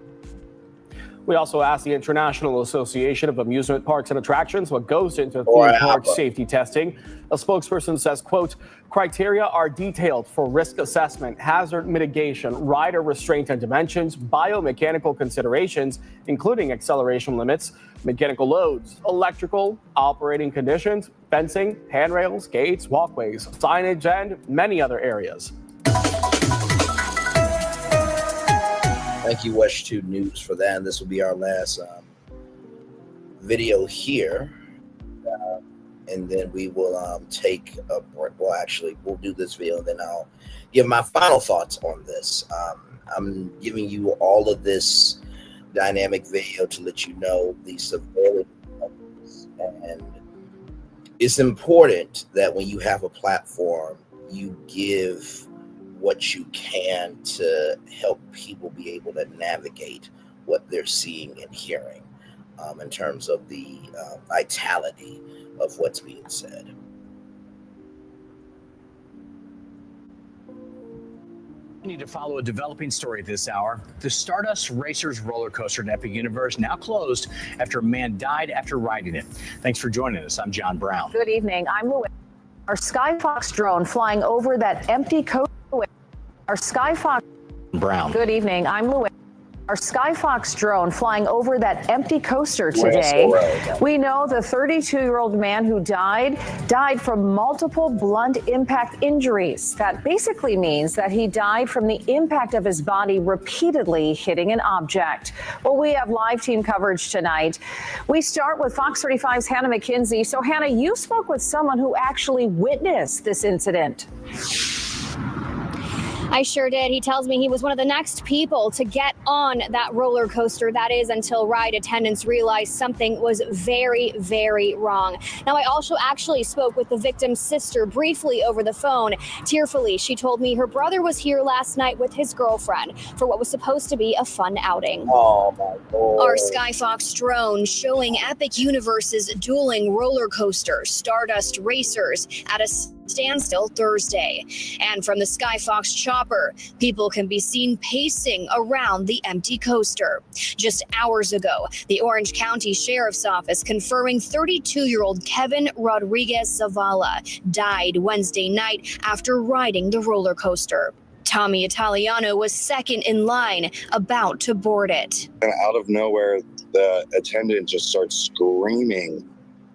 We also asked the International Association of Amusement Parks and Attractions what goes into theme park safety testing. A spokesperson says, quote, criteria are detailed for risk assessment, hazard mitigation, rider restraint and dimensions, biomechanical considerations, including acceleration limits, mechanical loads, electrical, operating conditions, fencing, handrails, gates, walkways, signage, and many other areas. Thank you, West 2 News, for that. And this will be our last video here. And then we will take a break. Well, actually, we'll do this video, and then I'll give my final thoughts on this. I'm giving you all of this dynamic video to let you know the severity of this. And it's important that when you have a platform, you give what you can to help people be able to navigate what they're seeing and hearing in terms of the vitality of what's being said. We need to follow a developing story this hour. The Stardust Racers roller coaster in Epic Universe now closed after a man died after riding it. Thanks for joining us. I'm John Brown. Good evening. I'm Louis. Our Skyfox drone flying over that empty coaster. Our Skyfox. Brown. Good evening. I'm Louis. Our Skyfox drone flying over that empty coaster today. We know the 32-year-old man who died from multiple blunt impact injuries. That basically means that he died from the impact of his body repeatedly hitting an object. Well, we have live team coverage tonight. We start with Fox 35's Hannah McKenzie. So, Hannah, you spoke with someone who actually witnessed this incident. I sure did. He tells me he was one of the next people to get on that roller coaster. That is until ride attendants realized something was very, very wrong. Now, I also actually spoke with the victim's sister briefly over the phone. Tearfully, she told me her brother was here last night with his girlfriend for what was supposed to be a fun outing. Oh, my God. Our Skyfox drone showing Epic Universe's dueling roller coaster, Stardust Racers, at a standstill Thursday. And from the Skyfox chopper, people can be seen pacing around the empty coaster. Just hours ago, the Orange County Sheriff's Office confirming 32-year-old Kevin Rodriguez Zavala died Wednesday night after riding the roller coaster. Tommy Italiano was second in line, about to board it. And out of nowhere, the attendant just starts screaming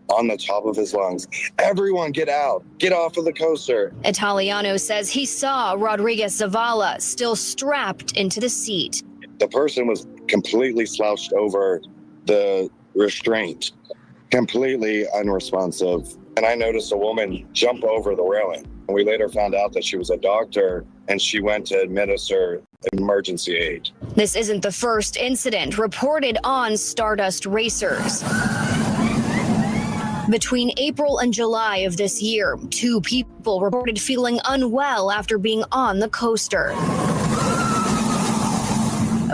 on the top of his lungs, "Everyone get out, get off of the coaster." Italiano says he saw Rodriguez Zavala still strapped into the seat. The person was completely slouched over the restraint, completely unresponsive. And I noticed a woman jump over the railing. And we later found out that she was a doctor and she went to administer emergency aid. This isn't the first incident reported on Stardust Racers. Between April and July of this year, 2 people reported feeling unwell after being on the coaster.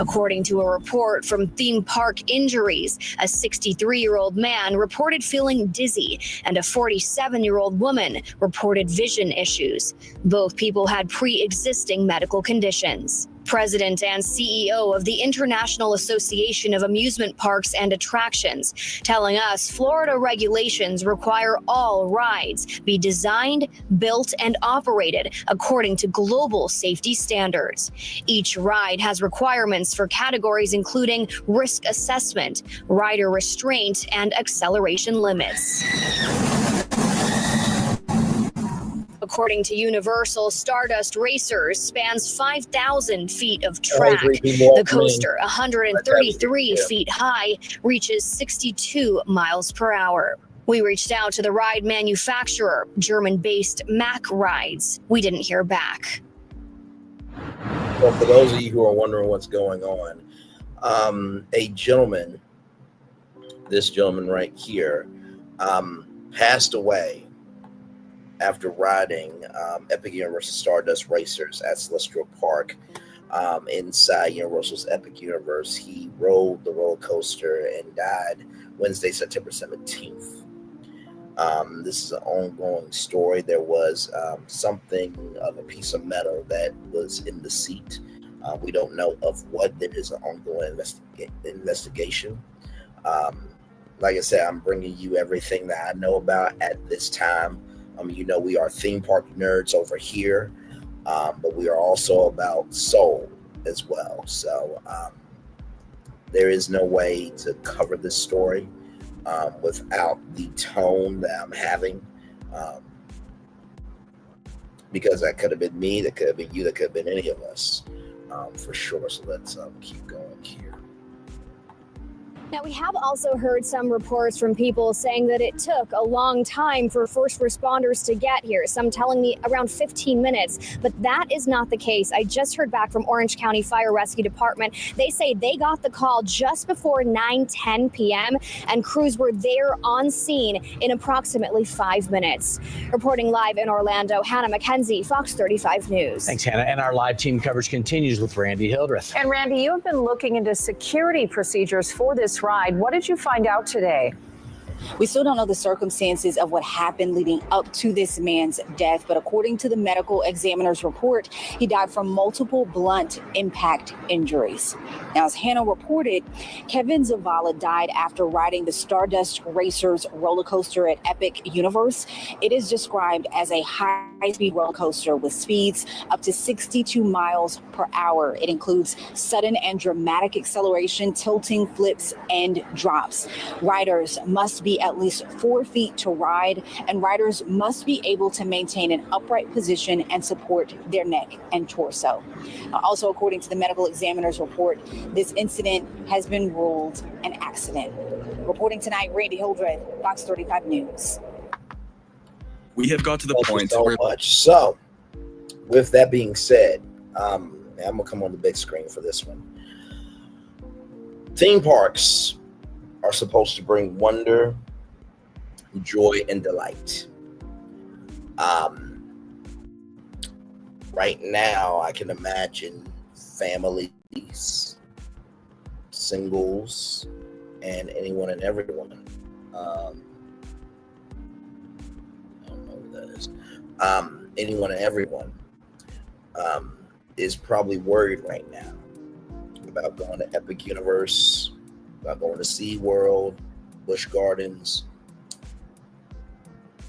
According to a report from Theme Park Injuries, a 63-year-old man reported feeling dizzy and a 47-year-old woman reported vision issues. Both people had pre-existing medical conditions. President and CEO of the International Association of Amusement Parks and Attractions, telling us Florida regulations require all rides be designed, built, and operated according to global safety standards. Each ride has requirements for categories including risk assessment, rider restraint, and acceleration limits. According to Universal, Stardust Racers spans 5,000 feet of track. The coaster, 133 feet high, reaches 62 miles per hour. We reached out to the ride manufacturer, German-based Mack Rides. We didn't hear back. Well, for those of you who are wondering what's going on, a gentleman, this gentleman right here, passed away after riding Epic Universe's Stardust Racers at Celestial Park inside Universal's Epic Universe. He rode the roller coaster and died Wednesday, September 17th. This is an ongoing story. There was something of a piece of metal that was in the seat. We don't know of what. There is an ongoing investigation. Like I said, I'm bringing you everything that I know about at this time. We are theme park nerds over here, but we are also about soul as well. So there is no way to cover this story without the tone that I'm having, because that could have been me, that could have been you, that could have been any of us, for sure. So let's keep going here. Now, we have also heard some reports from people saying that it took a long time for first responders to get here, some telling me around 15 minutes, but that is not the case. I just heard back from Orange County Fire Rescue Department. They say they got the call just before 9:10 p.m. and crews were there on scene in approximately 5 minutes. Reporting live in Orlando, Hannah McKenzie, Fox 35 News. Thanks, Hannah. And our live team coverage continues with Randy Hildreth. And Randy, you have been looking into security procedures for this ride. What did you find out today? We still don't know the circumstances of what happened leading up to this man's death, but according to the medical examiner's report, he died from multiple blunt impact injuries. Now, as Hannah reported, Kevin Zavala died after riding the Stardust Racers roller coaster at Epic Universe. It is described as a high-speed roller coaster with speeds up to 62 miles per hour. It includes sudden and dramatic acceleration, tilting, flips, and drops. Riders must be at least 4 feet to ride, and riders must be able to maintain an upright position and support their neck and torso. Also, according to the medical examiner's report, this incident has been ruled an accident. Reporting tonight, Randy Hildreth, Fox 35 News. We have got to the point so much. So, with that being said, I'm gonna come on the big screen for this one. Theme parks are supposed to bring wonder, joy, and delight. Right now, I can imagine families, singles, and anyone and everyone. I don't know who that is. Anyone and everyone is probably worried right now about going to Epic Universe, about going to SeaWorld, Busch Gardens,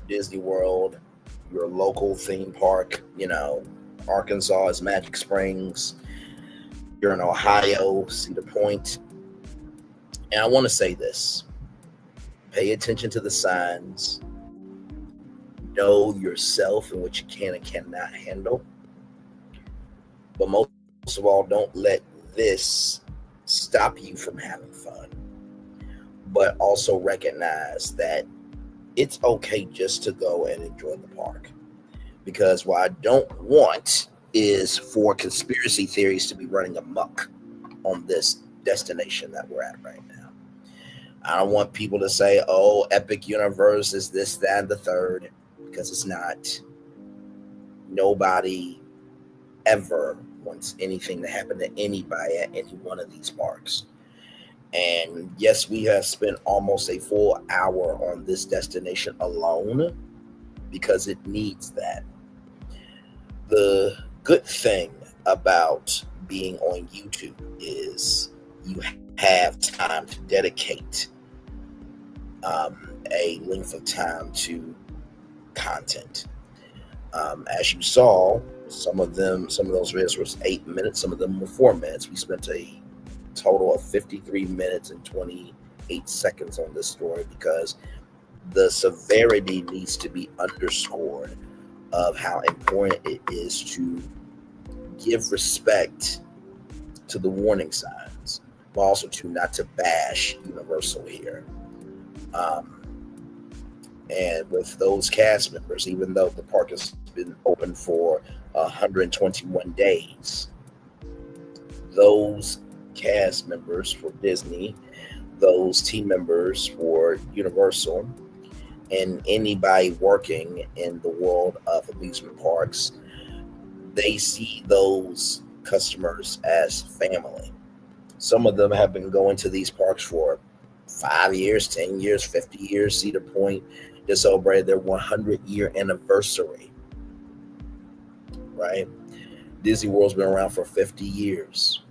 Disney World, your local theme park. Arkansas is Magic Springs. You're in Ohio, Cedar Point. And I want to say this. Pay attention to the signs. Know yourself and what you can and cannot handle. But most of all, don't let this stop you from having fun. But also recognize that it's okay just to go and enjoy the park. Because what I don't want is for conspiracy theories to be running amok on this destination that we're at right now. I don't want people to say, oh, Epic Universe is this, that, and the third, because it's not. Nobody ever wants anything to happen to anybody at any one of these parks. And yes, we have spent almost a full hour on this destination alone because it needs that. The good thing about being on YouTube is you have time to dedicate a length of time to content. As you saw, some of those videos were 8 minutes, some of them were 4 minutes. We spent a total of 53 minutes and 28 seconds on this story because the severity needs to be underscored of how important it is to give respect to the warning signs, but also to not to bash Universal here. And with those cast members, even though the park has been open for 121 days, those cast members for Disney, those team members for Universal, and anybody working in the world of amusement parks, they see those customers as family. Some of them have been going to these parks for 5 years, 10 years, 50 years. Cedar Point just celebrated their 100-year anniversary, right? Disney World's been around for 50 years.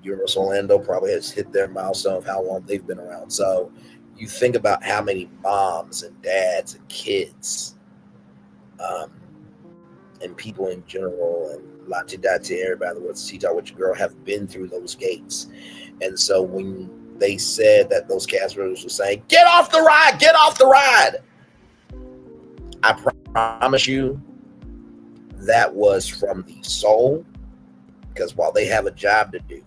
Universal Orlando probably has hit their milestone of how long they've been around. So you think about how many moms and dads and kids and people in general and Lati Dati, everybody what's T-Talk with your girl have been through those gates. And so when they said that those cast members were saying, get off the ride, get off the ride, I promise you that was from the soul, because while they have a job to do,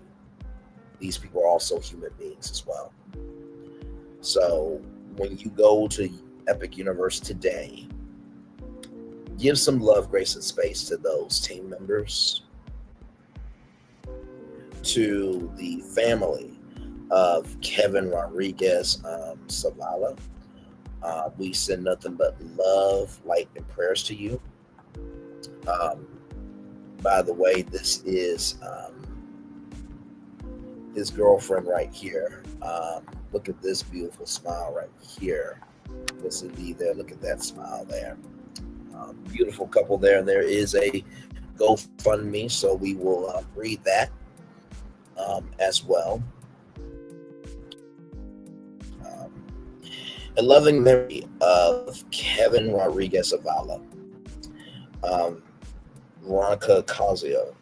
these people are also human beings as well. So when you go to Epic Universe today, give some love, grace, and space to those team members, to the family of Kevin Rodriguez Zavala. We send nothing but love, light, and prayers to you. By the way, this is his girlfriend right here. Look at this beautiful smile right here. This would be there. Look at that smile there. Beautiful couple there. There is a GoFundMe, so we will read that as well. A loving memory of Kevin Rodriguez Zavala. Veronica Cosio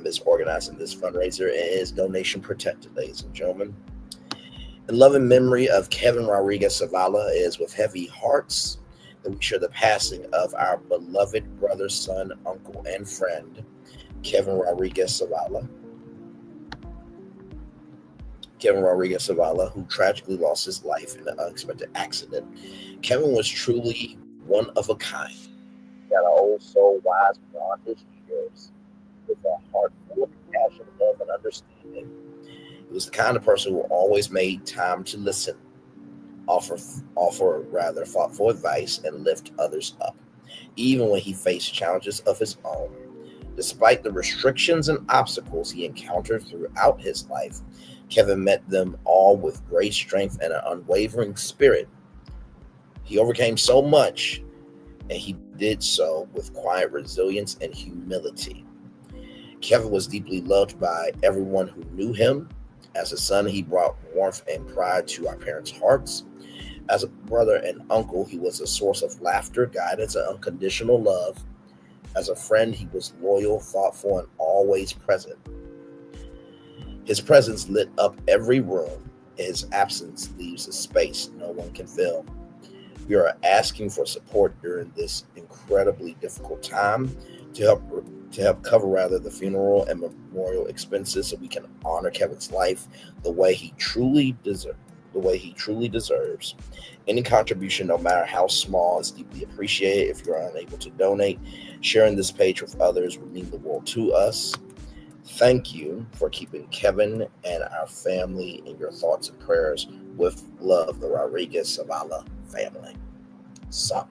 is organizing this fundraiser and is donation protected, ladies and gentlemen. In loving memory of Kevin Rodriguez Zavala, is with heavy hearts that we share the passing of our beloved brother, son, uncle, and friend, Kevin Rodriguez Zavala. Kevin Rodriguez Zavala, who tragically lost his life in an unexpected accident. Kevin was truly one of a kind. He had an old soul, wise beyond his years, with a heart full of compassion, love, and understanding. He was the kind of person who always made time to listen, offer thoughtful advice, and lift others up, even when he faced challenges of his own. Despite the restrictions and obstacles he encountered throughout his life, Kevin met them all with great strength and an unwavering spirit. He overcame so much, and he did so with quiet resilience and humility. Kevin was deeply loved by everyone who knew him. As a son, he brought warmth and pride to our parents' hearts. As a brother and uncle, he was a source of laughter, guidance, and unconditional love. As a friend, he was loyal, thoughtful, and always present. His presence lit up every room, and his absence leaves a space no one can fill. We are asking for support during this incredibly difficult time to help cover the funeral and memorial expenses, so we can honor Kevin's life the way he truly deserves. Any contribution, no matter how small, is deeply appreciated. If you're unable to donate, sharing this page with others would mean the world to us. Thank you for keeping Kevin and our family in your thoughts and prayers. With love, the Rodriguez Zavala family. So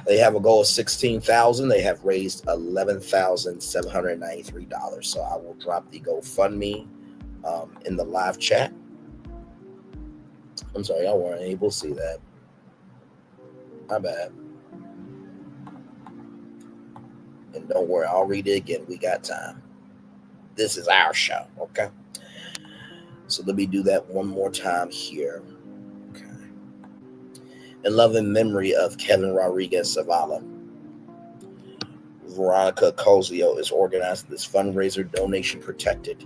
they have a goal of $16,000. They have raised $11,793. So I will drop the GoFundMe in the live chat. I'm sorry, y'all weren't able to see that. My bad. And don't worry, I'll read it again. We got time. This is our show, okay? So let me do that one more time here. Okay. In love and memory of Kevin Rodriguez Zavala, Veronica Cosio is organizing this fundraiser, donation protected.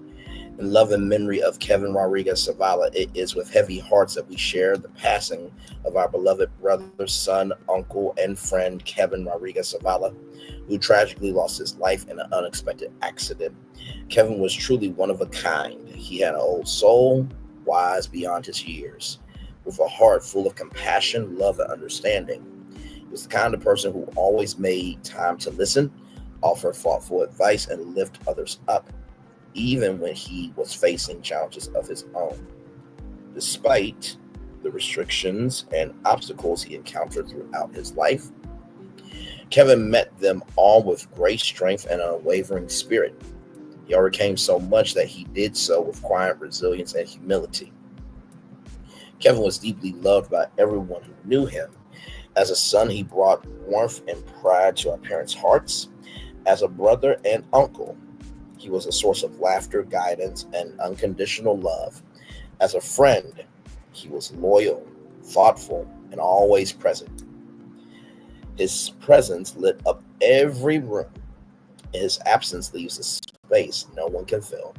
In love and memory of Kevin Rodriguez Zavala, it is with heavy hearts that we share the passing of our beloved brother, son, uncle, and friend, Kevin Rodriguez Zavala, who tragically lost his life in an unexpected accident. Kevin was truly one of a kind. He had an old soul, wise beyond his years, with a heart full of compassion, love, and understanding. He was the kind of person who always made time to listen, offer thoughtful advice, and lift others up, even when he was facing challenges of his own. Despite the restrictions and obstacles he encountered throughout his life, Kevin met them all with great strength and an unwavering spirit. He overcame so much that he did so with quiet resilience and humility. Kevin was deeply loved by everyone who knew him. As a son, he brought warmth and pride to our parents' hearts. As a brother and uncle, he was a source of laughter, guidance, and unconditional love. As a friend, he was loyal, thoughtful, and always present. His presence lit up every room. His absence leaves a space no one can fill.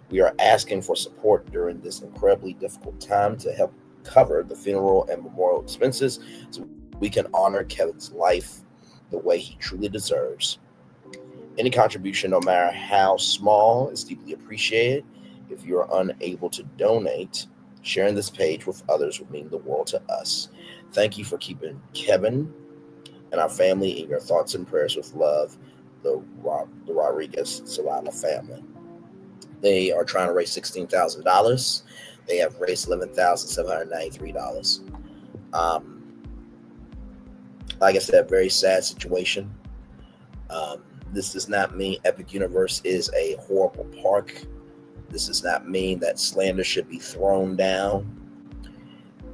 We are asking for support during this incredibly difficult time to help cover the funeral and memorial expenses so we can honor Kevin's life the way he truly deserves. Any contribution, no matter how small, is deeply appreciated. If you are unable to donate, sharing this page with others would mean the world to us. Thank you for keeping Kevin and our family in your thoughts and prayers. With love, the Rodriguez Solana family. They are trying to raise $16,000. They have raised $11,793. Like I said, very sad situation. This does not mean Epic Universe is a horrible park. This does not mean that slander should be thrown down.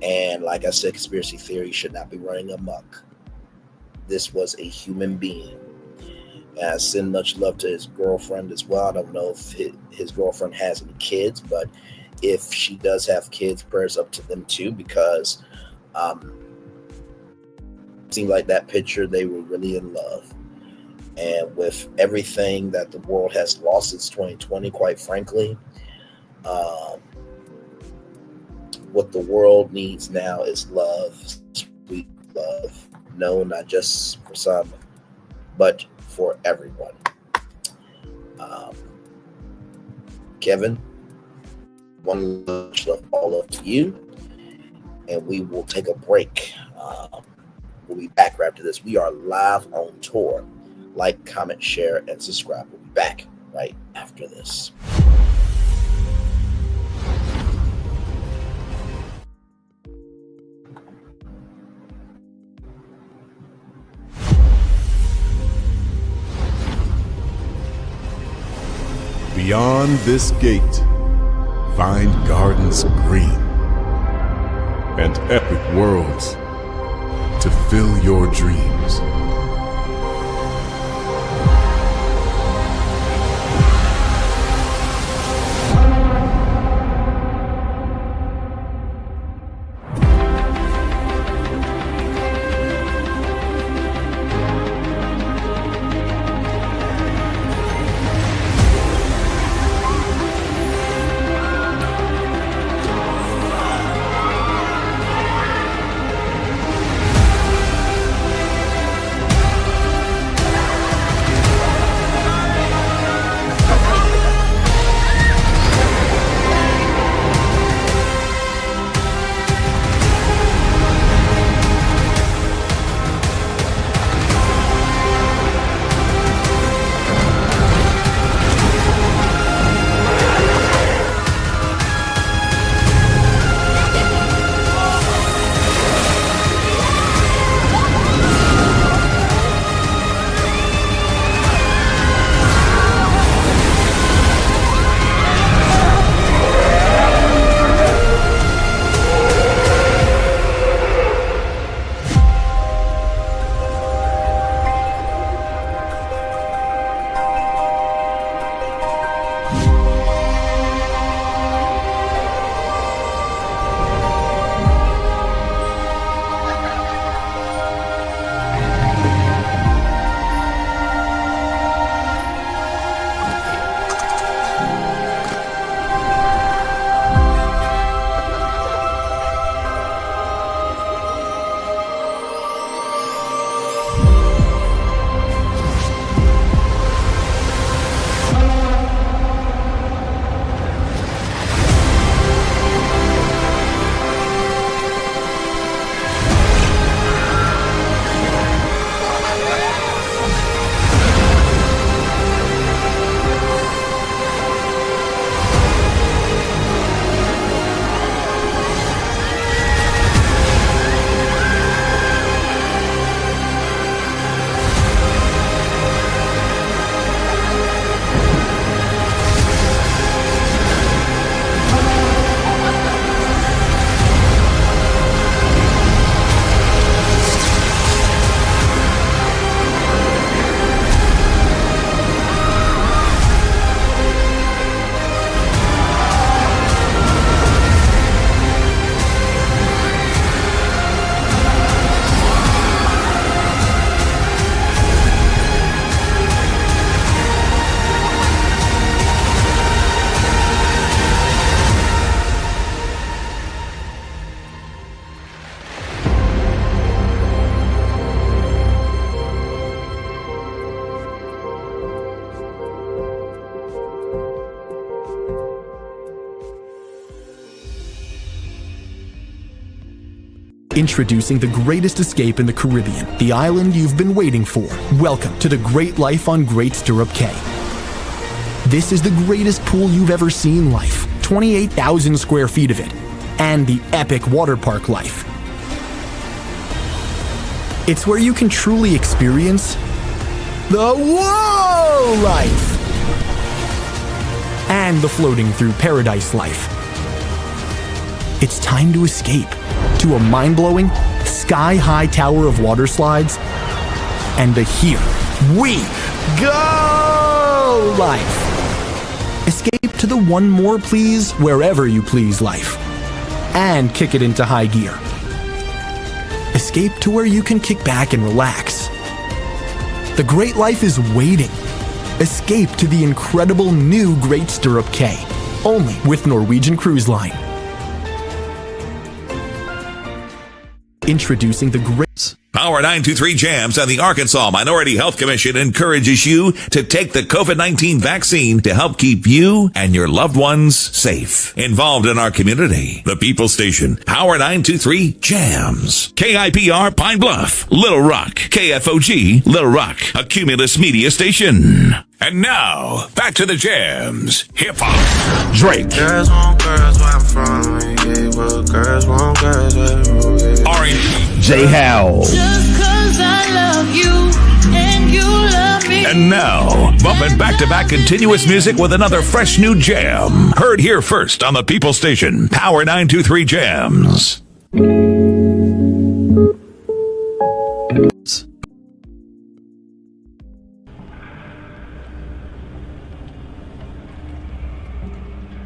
And like I said, conspiracy theory should not be running amok. This was a human being. And I send much love to his girlfriend as well. I don't know if his girlfriend has any kids, but if she does have kids, prayers up to them too, because it seemed like that picture, they were really in love. And with everything that the world has lost since 2020, quite frankly, what the world needs now is love, sweet love. No, not just for some, but for everyone. Kevin, one love, all love to you, and we will take a break. We'll be back right after this. We are live on tour. Like, comment, share, and subscribe. We'll be back right after this. Beyond this gate, find gardens green and epic worlds to fill your dreams. Introducing the greatest escape in the Caribbean, the island you've been waiting for. Welcome to the Great Life on Great Stirrup Cay. This is the greatest pool you've ever seen life, 28,000 square feet of it, and the epic water park life. It's where you can truly experience the whoa life and the floating through paradise life. It's time to escape to a mind-blowing, sky-high tower of water slides and the Here We Go life. Escape to the one more please wherever you please life and kick it into high gear. Escape to where you can kick back and relax. The great life is waiting. Escape to the incredible new Great Stirrup Cay, only with Norwegian Cruise Line. Introducing the great Power 923 Jams and the Arkansas Minority Health Commission encourages you to take the COVID-19 vaccine to help keep you and your loved ones safe. Involved in our community, the People Station, Power 923 Jams. KIPR Pine Bluff, Little Rock, KFOG, Little Rock, a Cumulus Media Station. And now, back to the jams. Hip-hop. Drake. Girls want girls where I'm from. Yeah, well, girls want girls where R&B. J. Howell. Just cause I love you and you love me. And now, bumping back-to-back continuous music with another fresh new jam. Heard here first on the People Station, Power 923 Jams.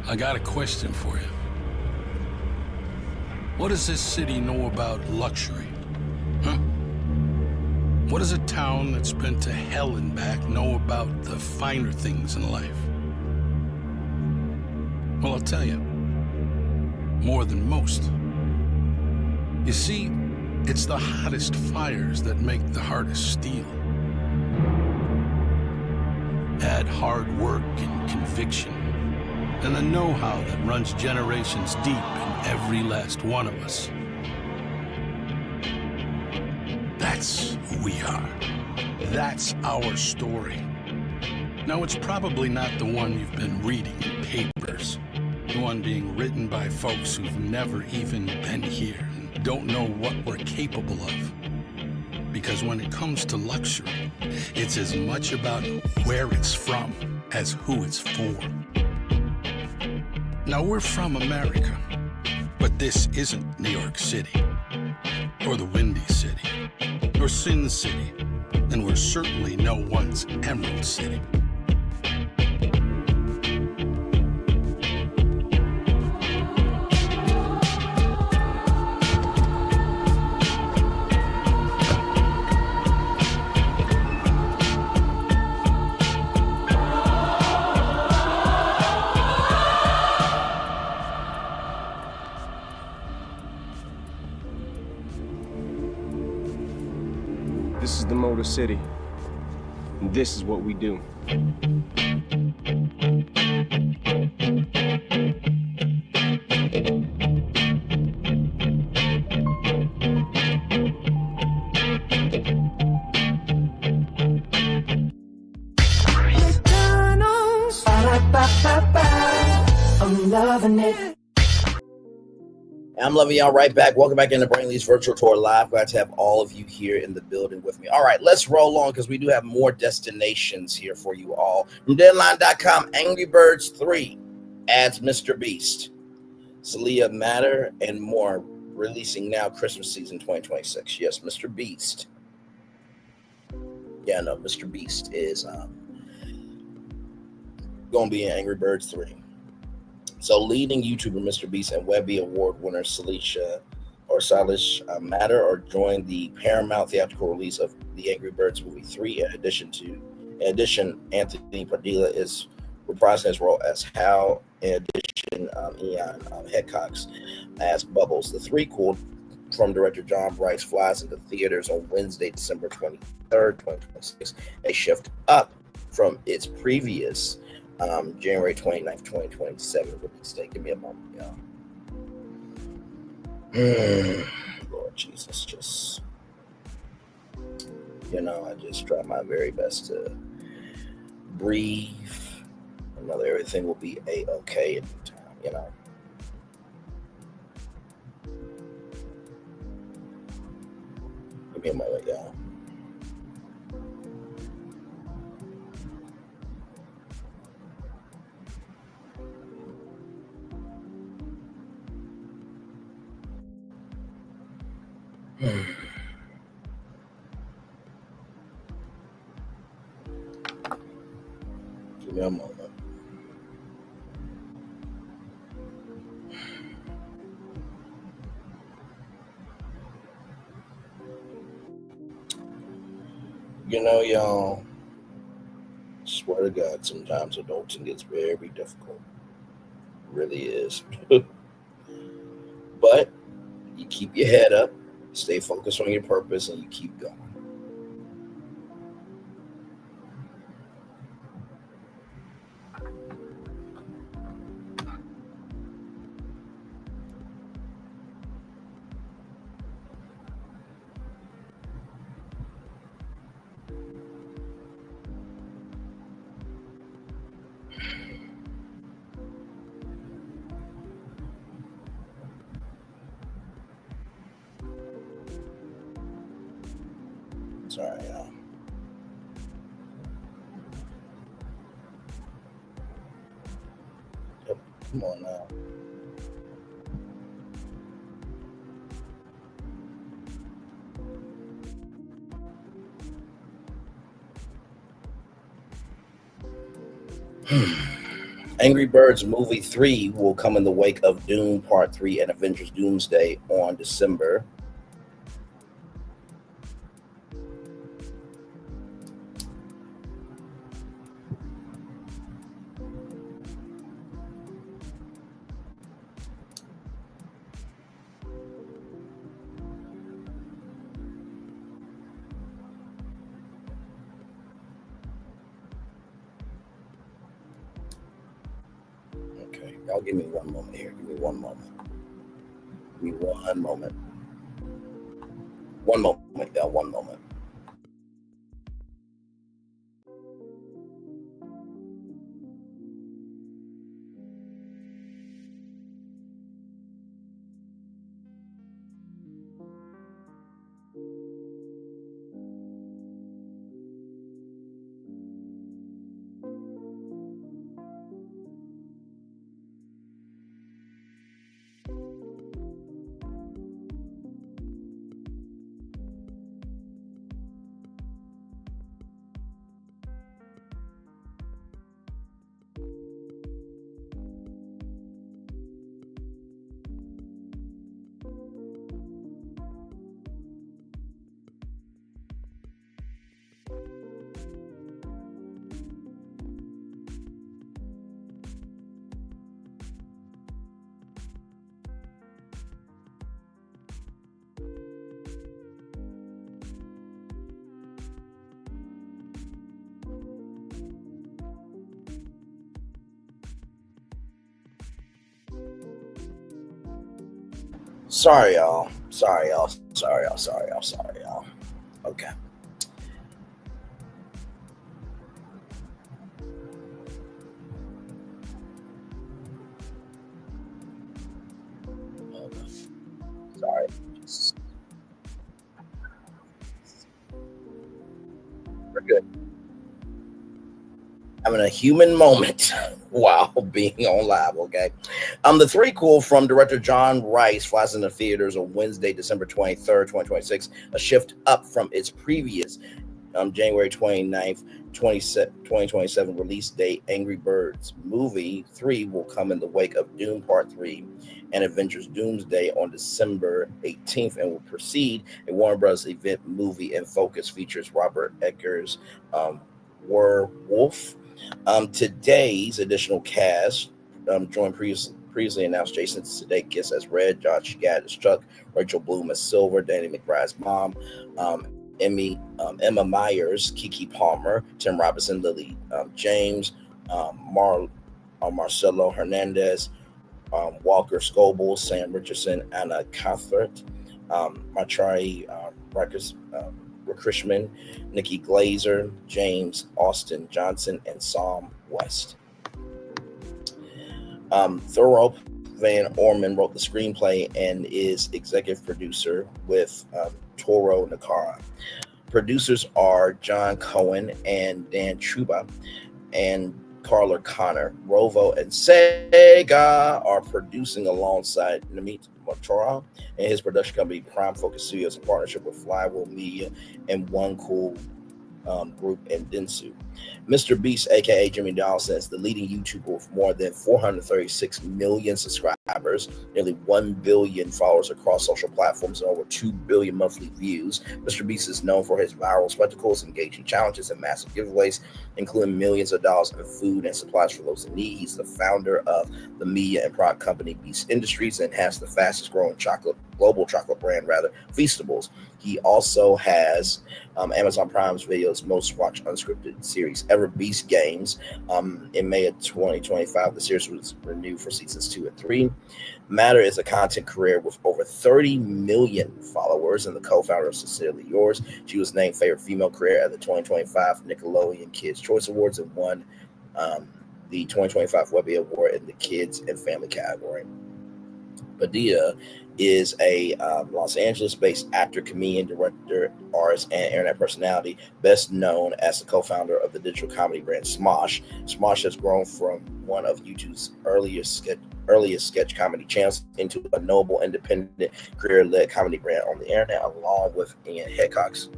I got a question for you. What does this city know about luxury? Huh? What does a town that's been to hell and back know about the finer things in life? Well, I'll tell you. More than most. You see, it's the hottest fires that make the hardest steel. Add hard work and conviction, and the know-how that runs generations deep in every last one of us. That's who we are. That's our story. Now, it's probably not the one you've been reading in papers, the one being written by folks who've never even been here and don't know what we're capable of. Because when it comes to luxury, it's as much about where it's from as who it's for. Now, we're from America, but this isn't New York City, or the Windy City, or Sin City, and we're certainly no one's Emerald City. This is the Motor City, and this is what we do. I'm loving it. I'm loving y'all right back. Welcome back into Brainley's Virtual Tour Live. Glad to have all of you here in the building with me. All right, let's roll on because we do have more destinations here for you all. From Deadline.com, Angry Birds 3 adds Mr. Beast, Celia Matter, and more, releasing now Christmas season 2026. Yes, Mr. Beast. Yeah, no, Mr. Beast is going to be in Angry Birds 3. So leading YouTuber Mr. Beast and Webby Award winner Celia Matter are joined the Paramount theatrical release of the Angry Birds movie 3. In addition, Anthony Padilla is reprising his role as Hal. In addition, Ian Headcox as Bubbles. The threequel from director John Bryce flies into theaters on Wednesday, December 23rd, 2026. A shift up from its previous January 29th, 2027 release date. Give me a moment, y'all. Lord You know, I just try my very best to breathe. I know that everything will be a-okay at the time, you know. Give me a moment, y'all. Give me a moment. You know, y'all, swear to God, sometimes adulting gets very difficult. It really is. But you keep your head up, stay focused on your purpose, and you keep going. Sorry, y'all. Yep. Come on now. Angry Birds Movie 3 will come in the wake of Doom Part 3 and Avengers Doomsday on December. Okay, y'all give me one moment here. Give me one moment. Give me one moment. One moment, y'all. One moment. Sorry, y'all. Sorry, y'all. Sorry, y'all. Sorry, y'all. Sorry, y'all. Okay. Sorry. We're good. Having a human moment while being on live, okay? The threequel from director John Rice flies into theaters on Wednesday, December 23rd, 2026, a shift up from its previous January 29th, 2027 release date. Angry Birds Movie 3 will come in the wake of Doom Part 3 and Avengers Doomsday on December 18th and will precede a Warner Bros. Event movie in focus features Robert Eggers' Werewolf. Today's additional cast joined previously announced Jason Sudeikis as Red, Josh Gad as Chuck, Rachel Bloom as Silver, Danny McBride's mom, Emma Myers, Keke Palmer, Tim Robinson, Lily James, Marcelo Hernandez, Walker Scoble, Sam Richardson, Anna Cuthbert, Machari Krishman, Nikki Glazer, James Austin Johnson, and Psalm West. Thorough Van Orman wrote the screenplay and is executive producer with Toro Nakara. Producers are John Cohen and Dan Truba and Carla Connor. Rovo and Sega are producing alongside Namit Motoro and his production company Prime Focus Studios in partnership with Flywheel Media and One Cool Group and Dentsu. Mr. Beast, aka Jimmy Donaldson, is the leading YouTuber with more than 436 million subscribers, nearly 1 billion followers across social platforms, and over 2 billion monthly views. Mr. Beast is known for his viral spectacles, engaging challenges, and massive giveaways, including millions of dollars in food and supplies for those in need. He's the founder of the media and product company Beast Industries and has the fastest growing global chocolate brand, Feastables. He also has Amazon Prime's Video's most watched unscripted series ever, Beast Games. In May of 2025, the series was renewed for seasons 2 and 3. Matter is a content career with over 30 million followers and the co-founder of Sincerely Yours. She was named favorite female career at the 2025 Nickelodeon Kids' Choice Awards and won the 2025 Webby Award in the Kids and Family category. Padilla is a Los Angeles-based actor, comedian, director, artist, and internet personality, best known as the co-founder of the digital comedy brand Smosh. Smosh has grown from one of YouTube's earliest sketch comedy channels into a noble, independent, career-led comedy brand on the internet, along with Ian Hedcock's.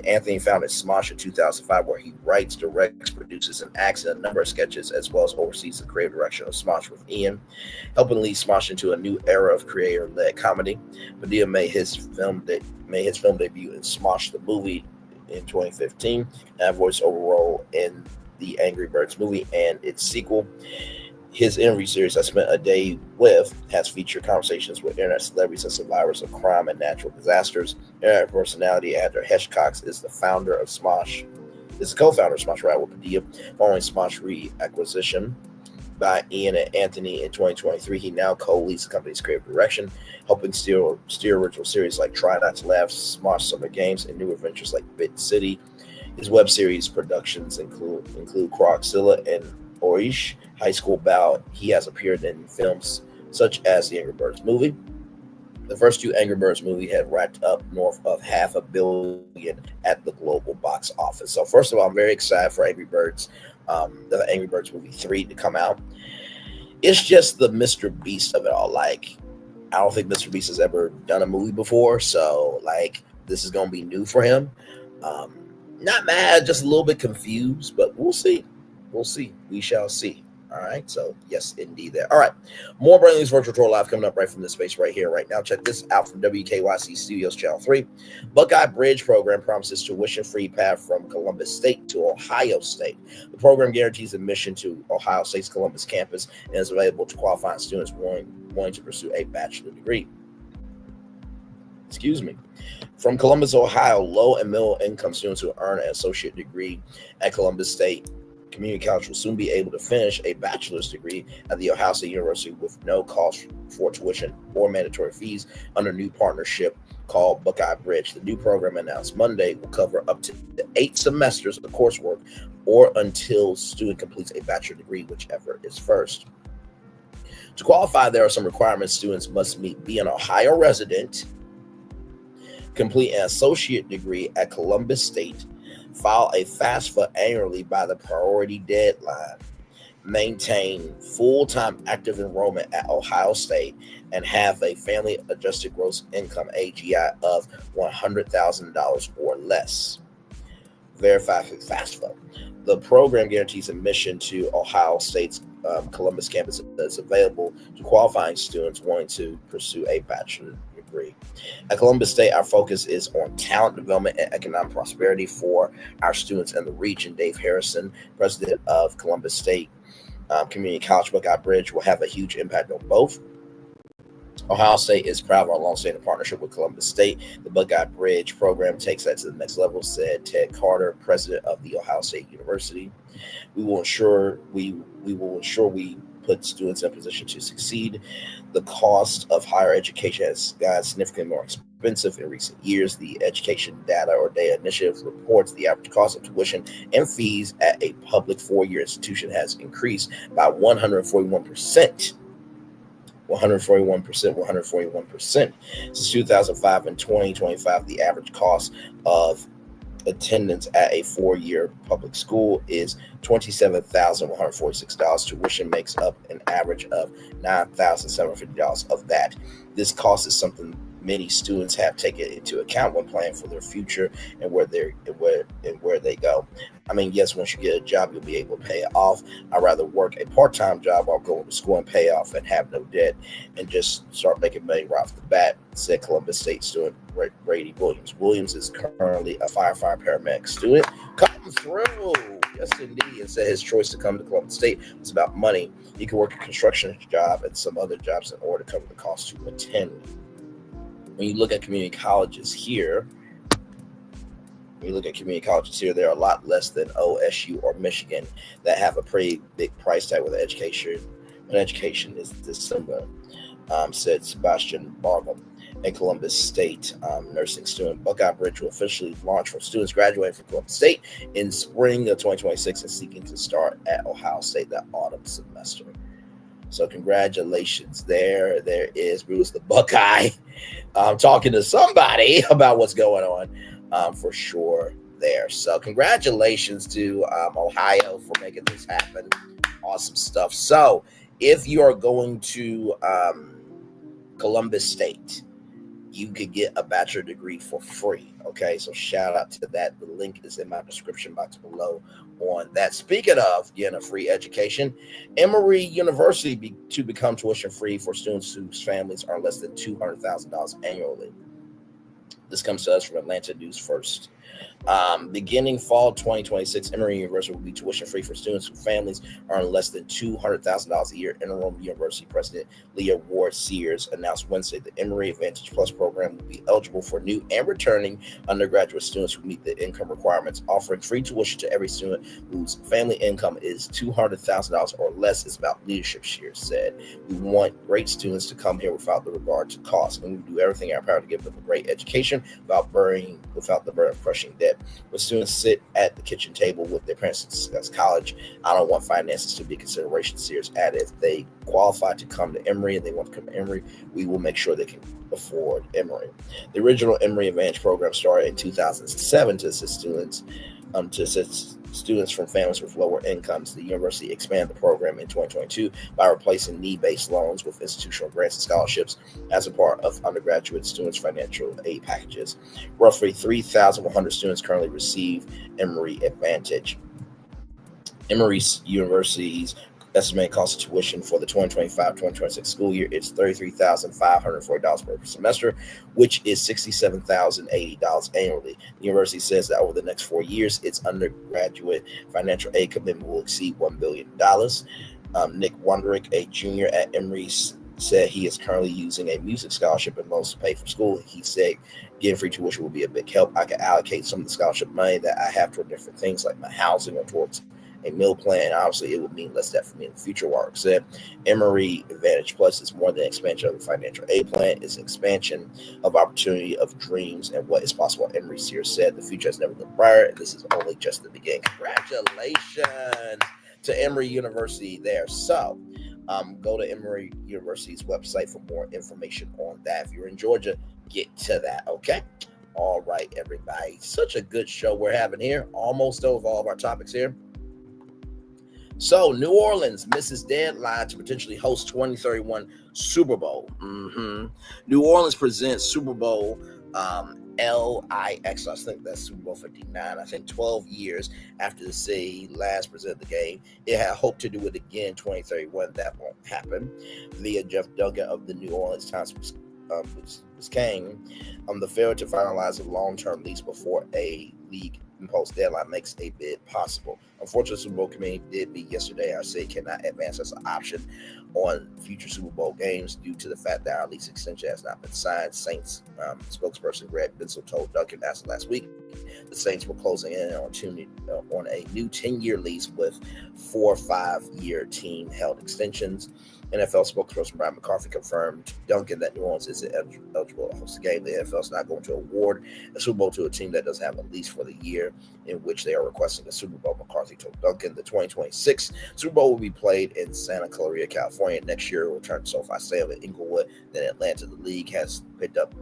Anthony founded Smosh in 2005, where he writes, directs, produces, and acts in a number of sketches, as well as oversees the creative direction of Smosh with Ian, helping lead Smosh into a new era of creator-led comedy. Padilla made his film debut in Smosh the Movie in 2015, and a voiceover role in the Angry Birds movie and its sequel. His interview series, I Spent a Day With, has featured conversations with internet celebrities and survivors of crime and natural disasters. Internet personality Andrew Hedgecock is the founder of Smosh. Is the co-founder of Smosh, with Padilla. Following Smosh reacquisition by Ian and Anthony in 2023, he now co-leads the company's creative direction, helping steer original series like Try Not to Laugh, Smosh Summer Games, and new adventures like Bit City. His web series productions include Croczilla and Orish, High School Bow. He has appeared in films such as the Angry Birds movie. The first 2 Angry Birds movies had racked up north of $500 million at the global box office. So first of all, I'm very excited for Angry Birds, the Angry Birds movie 3 to come out. It's just the Mr. Beast of it all. Like, I don't think Mr. Beast has ever done a movie before, so like this is gonna be new for him. Not mad, just a little bit confused, but we'll see. We'll see. We shall see. All right. So, yes, indeed there. All right. More Brain News Virtual Tour Live coming up right from this space right here, right now. Check this out from WKYC Studios Channel 3. Buckeye Bridge program promises tuition-free path from Columbus State to Ohio State. The program guarantees admission to Ohio State's Columbus campus and is available to qualifying students wanting to pursue a bachelor degree. From Columbus, Ohio, low and middle income students who earn an associate degree at Columbus State Community College will soon be able to finish a bachelor's degree at the Ohio State University with no cost for tuition or mandatory fees under a new partnership called Buckeye Bridge. The new program announced Monday will cover up to 8 semesters of coursework or until student completes a bachelor degree, whichever is first. To qualify, there are some requirements. Students must be an Ohio resident, complete an associate degree at Columbus State, file a FAFSA annually by the priority deadline, maintain full-time active enrollment at Ohio State, and have a family adjusted gross income AGI of $100,000 or less. Verify for FAFSA. The program guarantees admission to Ohio State's Columbus campus that's available to qualifying students wanting to pursue a bachelor degree. At Columbus State, our focus is on talent development and economic prosperity for our students in the region. Dave Harrison, president of Columbus State Community College Buckeye Bridge, will have a huge impact on both. Ohio State is proud of our long-standing partnership with Columbus State. The Buckeye Bridge program takes that to the next level, said Ted Carter, president of the Ohio State University. We will ensure we put students in a position to succeed. The cost of higher education has gotten significantly more expensive expensive in recent years. The Education Data or Data Initiative reports the average cost of tuition and fees at a public four-year institution has increased by 141%. 141%. Since 2005 and 2025, the average cost of attendance at a four-year public school is $27,146. Tuition makes up an average of $9,750 of that. This cost is something many students have taken into account when planning for their future and where they go. I mean, yes, once you get a job, you'll be able to pay it off. I'd rather work a part-time job while going to school and pay off and have no debt and just start making money right off the bat, said Columbus State student Brady Williams. Williams is currently a firefighter paramedic student. Come through. Yes, indeed. And said his choice to come to Columbus State was about money. He could work a construction job and some other jobs in order to cover the cost to attend. When you look at community colleges here, there are a lot less than OSU or Michigan that have a pretty big price tag with education. And education is dissimilar, said Sebastian Bargum, a Columbus State nursing student. Buckeye Bridge will officially launch for students graduating from Columbus State in spring of 2026 and seeking to start at Ohio State that autumn semester. So congratulations there. There is Bruce the Buckeye talking to somebody about what's going on for sure there. So congratulations to Ohio for making this happen. Awesome stuff. So if you are going to Columbus State, you could get a bachelor degree for free. Okay, so shout out to that. The link is in my description box below on that. Speaking of getting a free education, Emory University to become tuition free for students whose families earn less than $200,000 annually. This comes to us from Atlanta News First. Beginning fall 2026, Emory University will be tuition free for students whose families earn less than $200,000 a year. Interim University President Leah Ward Sears announced Wednesday the Emory Advantage Plus program will be eligible for new and returning undergraduate students who meet the income requirements, offering free tuition to every student whose family income is $200,000 or less. Is about leadership, Sears said. We want great students to come here without the regard to cost, and we do everything in our power to give them a great education without the burden of crushing debt. When students sit at the kitchen table with their parents to discuss college, I don't want finances to be a consideration, Sears added. If they qualify to come to Emory and they want to come to Emory, we will make sure they can afford Emory. The original Emory Advantage program started in 2007 to assist students from families with lower incomes. The university expanded the program in 2022 by replacing need-based loans with institutional grants and scholarships as a part of undergraduate students' financial aid packages. Roughly 3,100 students currently receive Emory Advantage. Emory University's estimated cost of tuition for the 2025-2026 school year is $33,540 per semester, which is $67,080 annually. The university says that over the next 4 years, its undergraduate financial aid commitment will exceed $1 billion. Nick Wondrick, a junior at Emory, said he is currently using a music scholarship and loans to pay for school. He said getting free tuition will be a big help. I can allocate some of the scholarship money that I have toward different things like my housing or towards a meal plan. Obviously, it would mean less debt for me in the future. Warwick said Emory Advantage Plus is more than expansion of the financial aid plan. It's an expansion of opportunity, of dreams, and what is possible. Emory Sears said the future has never been brighter, and this is only just the beginning. Congratulations to Emory University there. So go to Emory University's website for more information on that. If you're in Georgia, get to that, okay? All right, everybody. Such a good show we're having here. Almost over all of our topics here. So, New Orleans misses deadline to potentially host 2031 Super Bowl. New Orleans presents Super Bowl LIX. I think that's Super Bowl 59. I think 12 years after the city last presented the game. It had hoped to do it again in 2031. That won't happen. Via Jeff Duncan of the New Orleans Times Biscayne, the failure to finalize a long-term lease before a league imposed deadline makes a bid possible. Unfortunately, the Super Bowl committee did meet yesterday. Our city cannot advance as an option on future Super Bowl games due to the fact that our lease extension has not been signed. Saints spokesperson Greg Bensel told Duncan as last week the Saints were closing in on a new 10-year lease with 4 5-year team-held extensions. NFL spokesperson Brian McCarthy confirmed Duncan that New Orleans isn't eligible eligible to host the game. The NFL is not going to award a Super Bowl to a team that doesn't have a lease for the year in which they are requesting a Super Bowl. McCarthy told Duncan the 2026 Super Bowl will be played in Santa Clarita, California. Next year, it will return to SoFi Stadium in Inglewood, then Atlanta. The league has picked up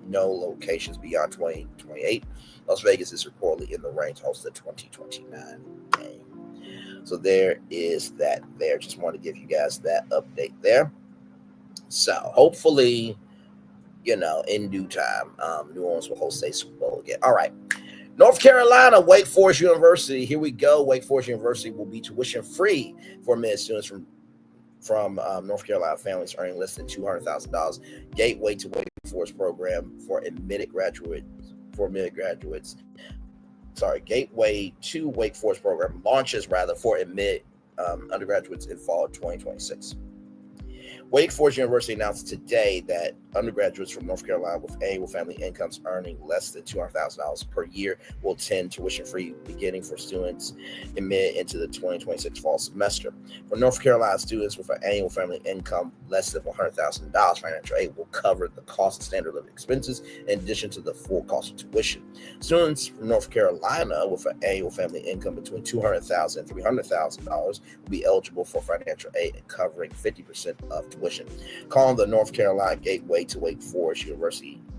no locations beyond 2028. Las Vegas is reportedly in the range to host the 2029 game. So there is that there. Just want to give you guys that update there. So hopefully, in due time, New Orleans will host a Super Bowl again. All right. North Carolina, Wake Forest University. Here we go. Wake Forest University will be tuition free for mid students from North Carolina families earning less than $200,000. Gateway to Wake Forest program for admitted graduates. Gateway to Wake Forest program launches for admitted undergraduates in fall of 2026. Wake Forest University announced today that undergraduates from North Carolina with annual family incomes earning less than $200,000 per year will attend tuition-free beginning for students admitted into the 2026 fall semester. For North Carolina students with an annual family income less than $100,000, financial aid will cover the cost of standard living expenses in addition to the full cost of tuition. Students from North Carolina with an annual family income between $200,000 and $300,000 will be eligible for financial aid covering 50% of tuition. Call the North Carolina Gateway to Wake Forest University.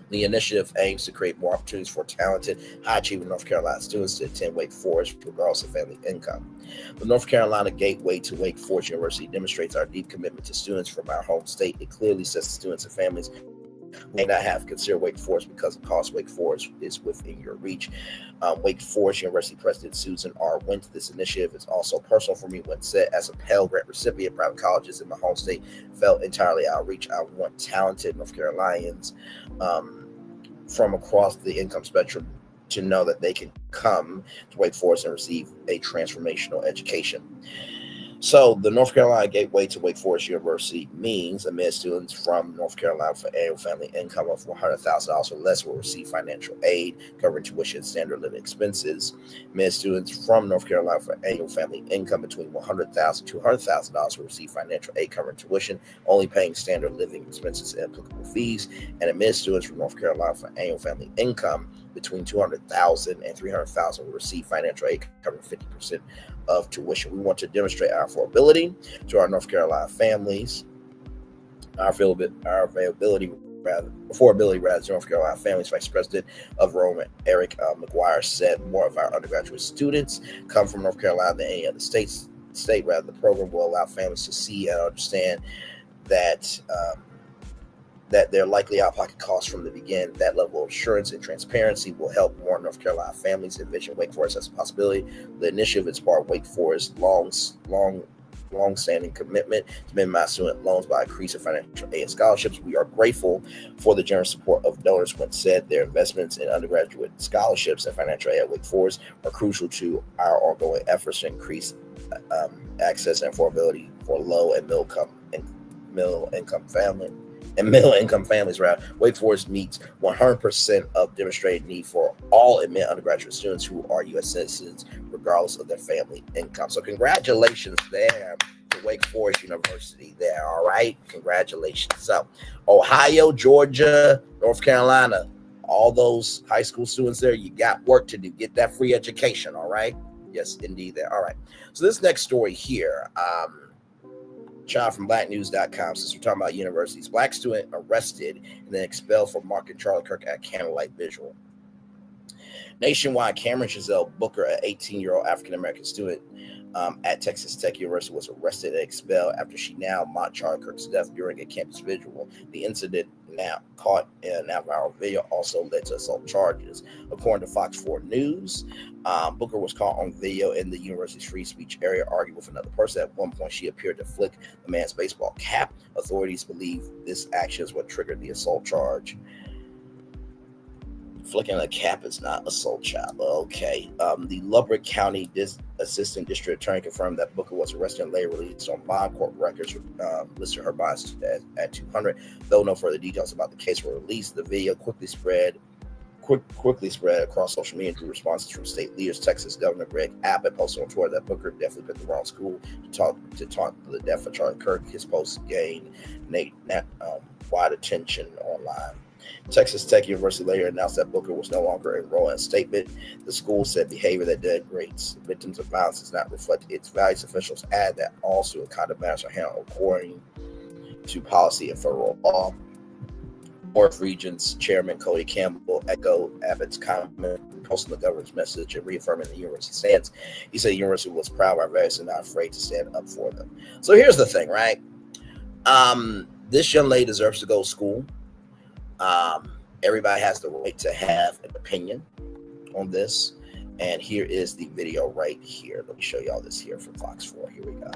The initiative aims to create more opportunities for talented, high-achieving North Carolina students to attend Wake Forest regardless of family income. The North Carolina Gateway to Wake Forest University demonstrates our deep commitment to students from our home state. It clearly says students and families may not have considered Wake Forest because the cost of Wake Forest is within your reach. Wake Forest University President Susan R. Wentz, this initiative is also personal for me when said as a Pell Grant recipient. Private colleges in my home state felt entirely out of reach. I want talented North Carolinians from across the income spectrum to know that they can come to Wake Forest and receive a transformational education. So the North Carolina Gateway to Wake Forest University means admitted students from North Carolina for annual family income of $100,000 or less will receive financial aid covering tuition and standard living expenses. Admitted students from North Carolina for annual family income between $100,000 to $200,000 will receive financial aid covering tuition, only paying standard living expenses and applicable fees. And admitted students from North Carolina for annual family income between $200,000 and $300,000 will receive financial aid covering 50% of tuition. We want to demonstrate our affordability to our North Carolina families, affordability to North Carolina families. Vice President of Rome, Eric McGuire, said more of our undergraduate students come from North Carolina than any other state. The program will allow families to see and understand that their likely out-of-pocket costs from the beginning. That level of assurance and transparency will help more North Carolina families envision Wake Forest as a possibility. The initiative is part of Wake Forest's long-standing commitment to minimize student loans by increasing financial aid and scholarships. We are grateful for the generous support of donors when said their investments in undergraduate scholarships and financial aid at Wake Forest are crucial to our ongoing efforts to increase access and affordability for low and middle income families. Wake Forest meets 100% of demonstrated need for all admitted undergraduate students who are U.S. citizens, regardless of their family income. So congratulations there to Wake Forest University there, all right? Congratulations. So Ohio, Georgia, North Carolina, all those high school students there, you got work to do. Get that free education, all right? Yes, indeed there. All right. So this next story here, child from blacknews.com, since we're talking about universities. Black student arrested and then expelled for mocking Charlie Kirk at Candlelight Visual. Nationwide, Camryn Giselle Booker, an 18-year-old African-American student at Texas Tech University, was arrested and expelled after she now mocked Charlie Kirk's death during a campus visual. The incident, now caught in a now viral video, also led to assault charges. According to Fox 4 News, Booker was caught on video in the university's free speech area arguing with another person. At one point, she appeared to flick the man's baseball cap. Authorities believe this action is what triggered the assault charge. Flicking a cap is not assault, child. Okay. The Lubbock County Assistant District Attorney confirmed that Booker was arrested and later released on bond. Court records listed her bond at $200. Though no further details about the case were released, the video quickly spread quickly spread across social media through responses from state leaders. Texas Governor Greg Abbott posted on Twitter that Booker definitely picked the wrong school to taunt the death of Charlie Kirk. His post gained wide attention online. Texas Tech University later announced that Booker was no longer enrolled in a statement. The school said behavior that degrades victims of violence does not reflect its values. Officials add that all student conduct matters are handled according to policy and federal law. North Region's Chairman Cody Campbell echoed Abbott's comment, posting the governor's message and reaffirming the university's stance. He said the university was proud of our veterans and not afraid to stand up for them. So here's the thing, right? This young lady deserves to go to school. Everybody has the right to have an opinion on this. And here is the video right here. Let me show y'all this here from Fox 4. Here we go.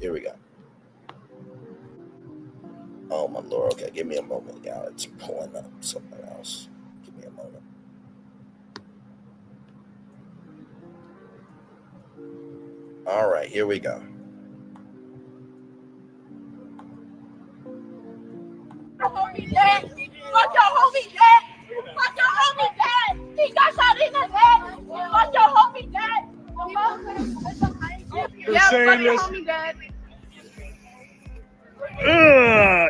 Here we go. Oh my Lord. Okay, give me a moment, y'all. It's pulling up something else. Give me a moment. All right, here we go. Homie dead. Fuck your homie dead. Fuck your homie dead. He got shot in his head. Fuck your homie dead. Yeah, fuck your homie dead.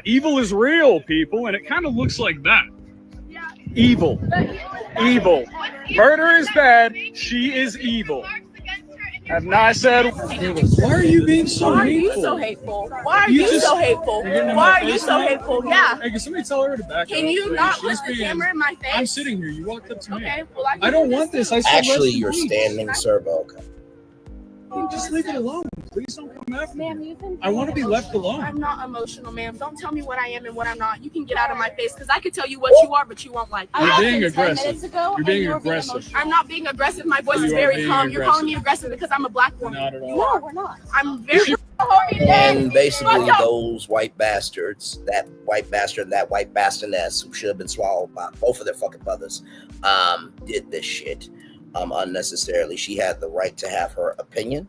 Evil is real, people, and it kind of looks like that. Evil. Evil. Murder is bad. She is evil. Have not said. Why are you being so hateful? Why are you so hateful? Why are you so hateful? Why are you so hateful? Yeah. Hey, can somebody tell her to back up? Can you not put the camera in my face? I'm sitting here. You walked up to me. Okay, well, I don't want this. I said Actually, you're standing, sir. Okay. Just leave it alone. Please don't come after me. Ma'am, I want to be left alone. I'm not emotional, ma'am. Don't tell me what I am and what I'm not. You can get out of my face because I can tell you what you are, but you won't like it. You're being aggressive. You're being aggressive. I'm not being aggressive. My voice is very calm. You're calling me aggressive because I'm a black woman. Not at all. No, we're not. I'm very. And basically, those white bastards, that white bastard and that white bastardess who should have been swallowed by both of their fucking mothers, did this shit unnecessarily. She had the right to have her opinion.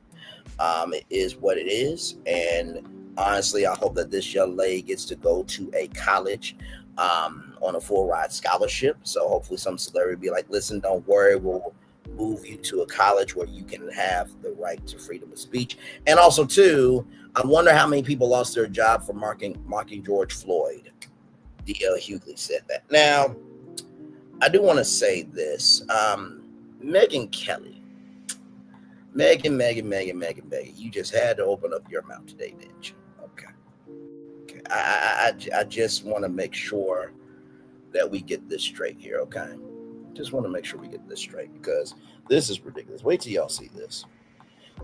It is what it is. And honestly, I hope that this young lady gets to go to a college on a full ride scholarship. So hopefully some celebrity be like, listen, don't worry, we'll move you to a college where you can have the right to freedom of speech. And also, too, I wonder how many people lost their job for mocking George Floyd. D.L. Hughley said that. Now, I do want to say this. Megyn Kelly. Megan, you just had to open up your mouth today, didn't you? Okay. I just want to make sure that we get this straight here, okay? Just want to make sure we get this straight because this is ridiculous. Wait till y'all see this.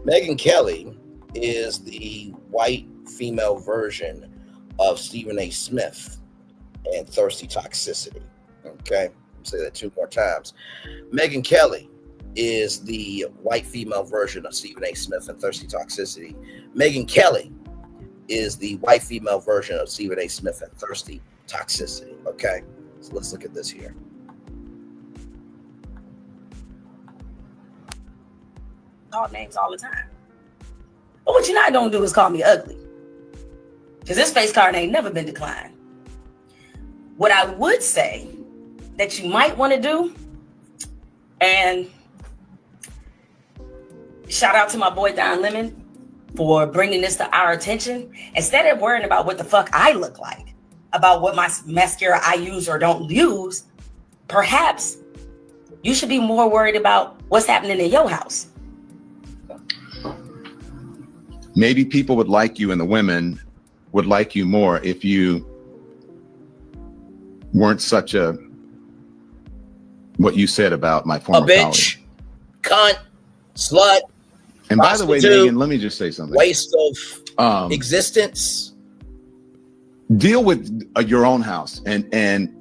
Megyn Kelly is the white female version of Stephen A. Smith and Thirsty Toxicity, okay? I'll say that 2 more times. Megyn Kelly is the white female version of Stephen A. Smith and Thirsty Toxicity. Megyn Kelly is the white female version of Stephen A. Smith and Thirsty Toxicity. Okay, so let's look at this here. Call names all the time. But what you're not gonna do is call me ugly. Because this face card ain't never been declined. What I would say that you might want to do, and shout out to my boy Don Lemon for bringing this to our attention. Instead of worrying about what the fuck I look like, about what my mascara I use or don't use, perhaps you should be more worried about what's happening in your house. Maybe people would like you and the women would like you more if you weren't such a, what you said about my former bitch, colleague. Cunt, slut. And by the way, Megan, let me just say something. Waste of existence. Deal with your own house and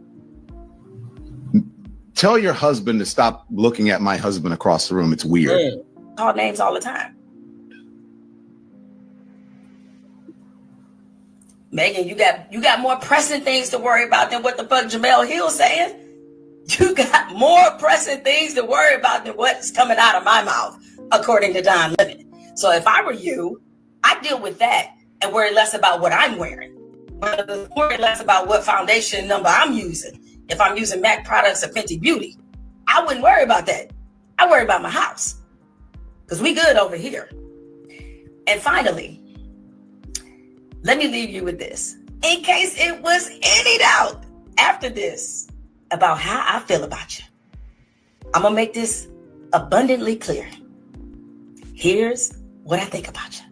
tell your husband to stop looking at my husband across the room. It's weird. Call names all the time. Megan, you got more pressing things to worry about than what the fuck Jamel Hill's saying. You got more pressing things to worry about than what's coming out of my mouth, according to Don Lemon. So if I were you, I'd deal with that and worry less about what I'm wearing. Worry less about what foundation number I'm using. If I'm using MAC products or Fenty Beauty, I wouldn't worry about that. I worry about my house because we good over here. And finally, let me leave you with this. In case it was any doubt after this about how I feel about you, I'm going to make this abundantly clear. Here's what I think about you.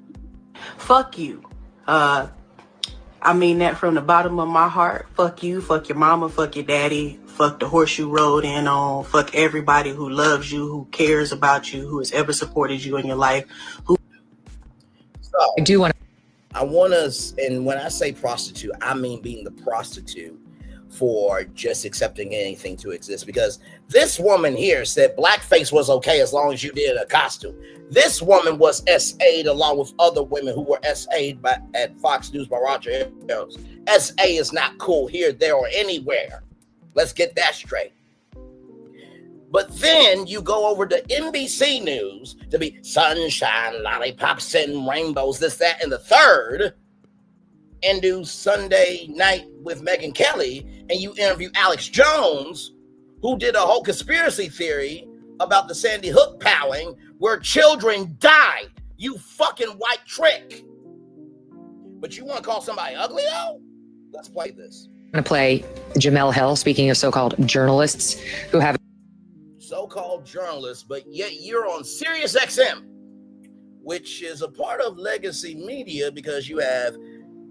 Fuck you. I mean that from the bottom of my heart. Fuck you, fuck your mama, fuck your daddy, fuck the horse you rode in on, fuck everybody who loves you, who cares about you, who has ever supported you in your life. I want us, and when I say prostitute, I mean being the prostitute for just accepting anything to exist. Because this woman here said blackface was okay as long as you did a costume. This woman was SA'd along with other women who were SA'd at Fox News by Roger Ailes. SA is not cool here, there, or anywhere. Let's get that straight. But then you go over to NBC News to be sunshine, lollipops, and rainbows, this, that, and the third, and do Sunday Night with Megyn Kelly, and you interview Alex Jones, who did a whole conspiracy theory about the Sandy Hook powing where children died. You fucking white trick. But you want to call somebody ugly, though? Let's play this. I'm going to play Jamel Hill, speaking of so-called journalists who have So-called journalists, but yet you're on Sirius XM, which is a part of legacy media because you have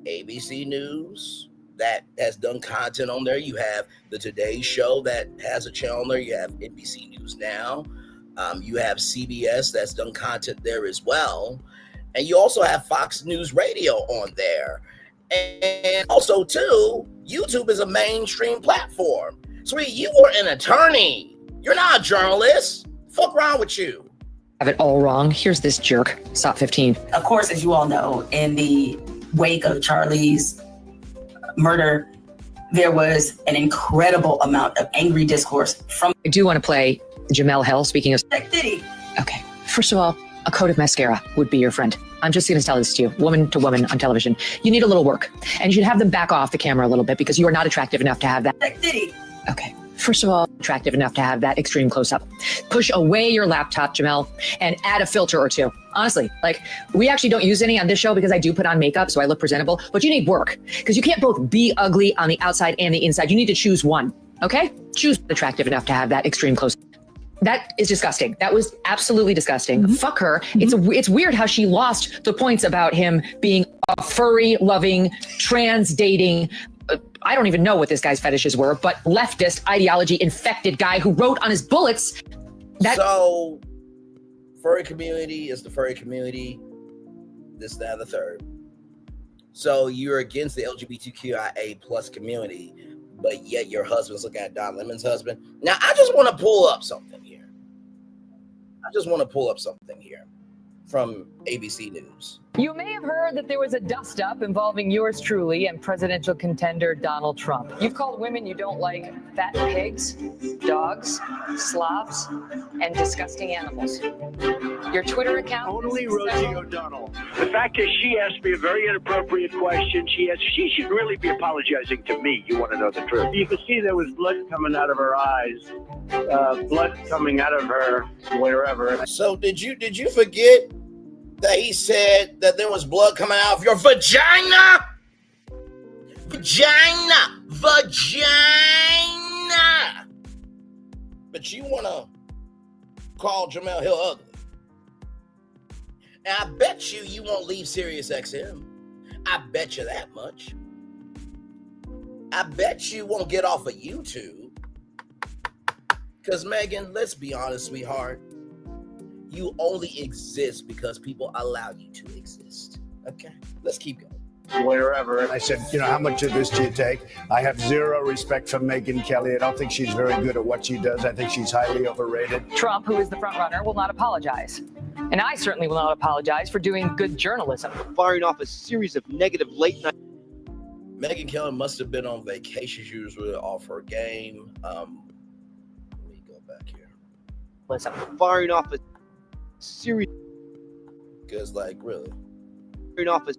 ABC News that has done content on there. You have the Today Show that has a channel there. You have NBC News Now. You have CBS that's done content there as well. And you also have Fox News Radio on there. And also, too, YouTube is a mainstream platform. Sweetie, you are an attorney. You're not a journalist. Fuck wrong with you. it all wrong. Here's this jerk, Stop 15. Of course, as you all know, in the wake of Charlie's murder, there was an incredible amount of angry discourse from... I do want to play Jamel Hill, speaking of... Diddy. Okay, first of all, a coat of mascara would be your friend. I'm just going to tell this to you, woman to woman on television. You need a little work, and you should have them back off the camera a little bit because you are not attractive enough to have that. Diddy. Okay, first of all, attractive enough to have that extreme close-up. Push away your laptop, Jamel, and add a filter or two. Honestly, like, we actually don't use any on this show because I do put on makeup, so I look presentable, but you need work because you can't both be ugly on the outside and the inside. You need to choose one, okay? Choose attractive enough to have that extreme close-up. That is disgusting. That was absolutely disgusting. Mm-hmm. Fuck her. Mm-hmm. It's weird how she lost the points about him being a furry, loving, trans dating, I don't even know what this guy's fetishes were, but leftist ideology infected guy who wrote on his bullets that. So, furry community is the furry community, this, that, and the third. So you're against the LGBTQIA plus community, but yet your husband's looking at Don Lemon's husband. Now, I just want to pull up something here. From ABC News. You may have heard that there was a dust-up involving yours truly and presidential contender Donald Trump. You've called women you don't like fat pigs, dogs, slobs, and disgusting animals. Your Twitter account... Only Rosie O'Donnell. The fact is, she asked me a very inappropriate question. She should really be apologizing to me. You want to know the truth. You could see there was blood coming out of her eyes, blood coming out of her wherever. So did you forget that he said that there was blood coming out of your vagina? Vagina! But you want to call Jamel Hill ugly. And I bet you won't leave Sirius XM. I bet you that much. I bet you won't get off of YouTube. Because, Megan, let's be honest, sweetheart. You only exist because people allow you to exist. Okay, let's keep going. Wherever. And I said, how much of this do you take? I have zero respect for Megyn Kelly. I don't think she's very good at what she does. I think she's highly overrated. Trump, who is the front runner, will not apologize. And I certainly will not apologize for doing good journalism. Firing off a series of negative late night. Megyn Kelly must have been on vacation. She was really off her game. Let me go back here. Listen. Firing off a series. Because, like, really. Firing off a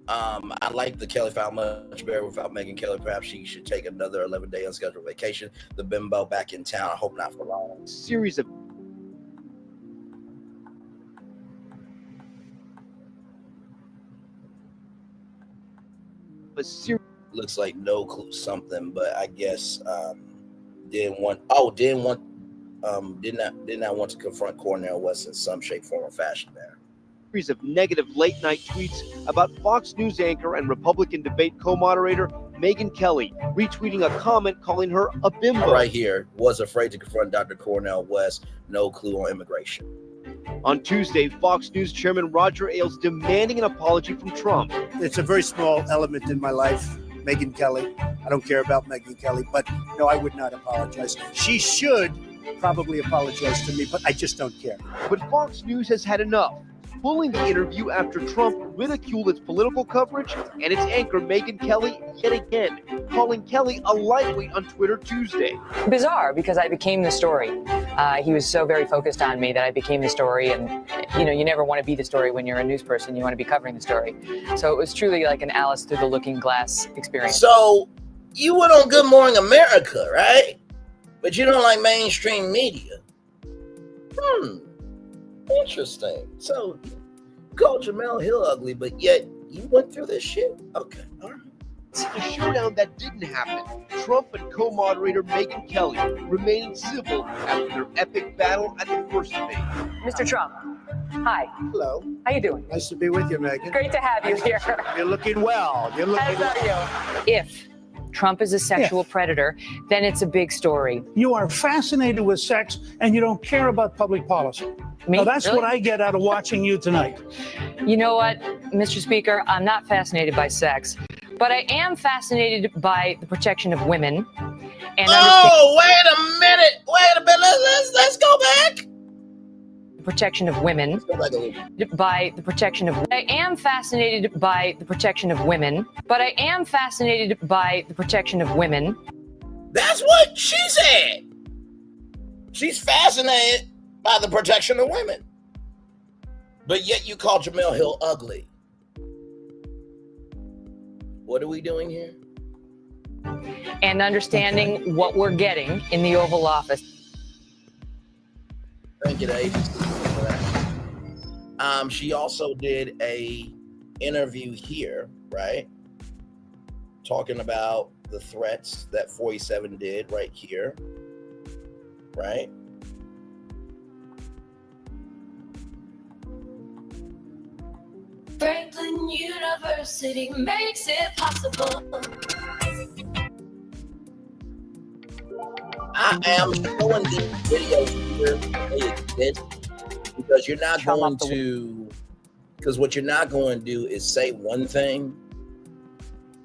I like the Kelly found much better without Megyn Kelly. Perhaps she should take another 11-day unscheduled vacation. The bimbo back in town. I hope not for long. Series of looks like no clue something, but I guess did not want to confront Cornel West in some shape, form, or fashion there. Series of negative late night tweets about Fox News anchor and Republican debate co-moderator Megyn Kelly, retweeting a comment calling her a bimbo. Right here, was afraid to confront Dr. Cornel West, no clue on immigration. On Tuesday, Fox News chairman Roger Ailes demanding an apology from Trump. It's a very small element in my life, Megyn Kelly. I don't care about Megyn Kelly, but no, I would not apologize. She should probably apologize to me, but I just don't care. But Fox News has had enough, pulling the interview after Trump ridiculed its political coverage and its anchor Megyn Kelly yet again, calling Kelly a lightweight on Twitter Tuesday. Bizarre, because I became the story. He was so very focused on me that I became the story, and you never want to be the story when you're a news person. You want to be covering the story. So it was truly like an Alice through the Looking Glass experience. So you went on Good Morning America, right? But you don't like mainstream media. Interesting. So you called Jamel Hill ugly, but yet you went through this shit? Okay, all right. The showdown that didn't happen. Trump and co-moderator Megyn Kelly remaining civil after their epic battle at the first debate. Mr. Trump, hi. Hello. How you doing? Nice to be with you, Megyn. Great to have you here. You're looking well. You're looking How are you? If Trump is a sexual predator, then it's a big story. You are fascinated with sex and you don't care about public policy. Me? Now, that's Really? what I get out of watching you tonight. You know what, Mr. Speaker, I'm not fascinated by sex, but I am fascinated by the protection of women. And wait a minute. Let's go back. Protection of women. By the protection of I am fascinated by the protection of women, but I am fascinated by the protection of women. That's what she said. She's fascinated by the protection of women. But yet you call Jamel Hill ugly. What are we doing here? And understanding what we're getting in the Oval Office. Thank you to ABC for that. She also did a interview here, right? Talking about the threats that 47 did right here, right? Franklin University makes it possible. I am showing these videos here. They exist because you're not going to, because what you're not going to do is say one thing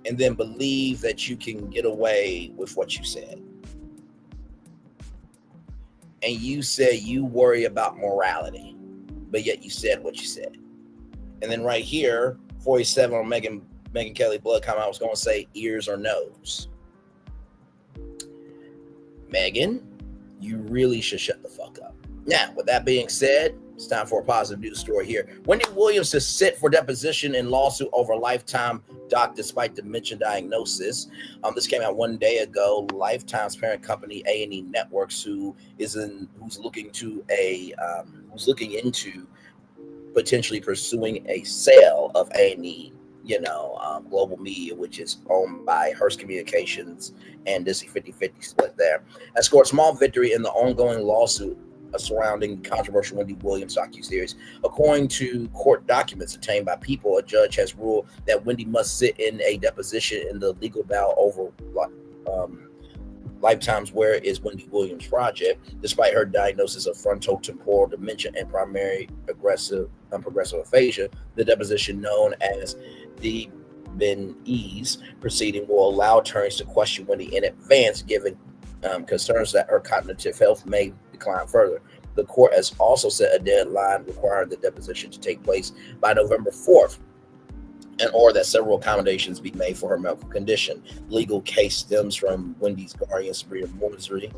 and then believe that you can get away with what you said. And you say you worry about morality, but yet you said what you said. And then right here, 47 on Megyn Kelly blood comment, I was going to say ears or nose. Megyn, you really should shut the fuck up. Now, with that being said, it's time for a positive news story here. Wendy Williams to sit for deposition in lawsuit over Lifetime doc despite dementia diagnosis. This came out 1 day ago. Lifetime's parent company A&E Networks, who's looking into potentially pursuing a sale of A&E, Global Media, which is owned by Hearst Communications and Disney 50-50 split there, has scored a small victory in the ongoing lawsuit surrounding the controversial Wendy Williams docuseries. According to court documents obtained by People, a judge has ruled that Wendy must sit in a deposition in the legal battle over Lifetime's Where Is Wendy Williams project, despite her diagnosis of frontotemporal dementia and primary progressive aphasia. The deposition, known as the Ben-Ease proceeding, will allow attorneys to question Wendy in advance, given concerns that her cognitive health may decline further. The court has also set a deadline requiring the deposition to take place by November 4th, and or that several accommodations be made for her medical condition. Legal case stems from Wendy's guardian, Sabrina Mosley,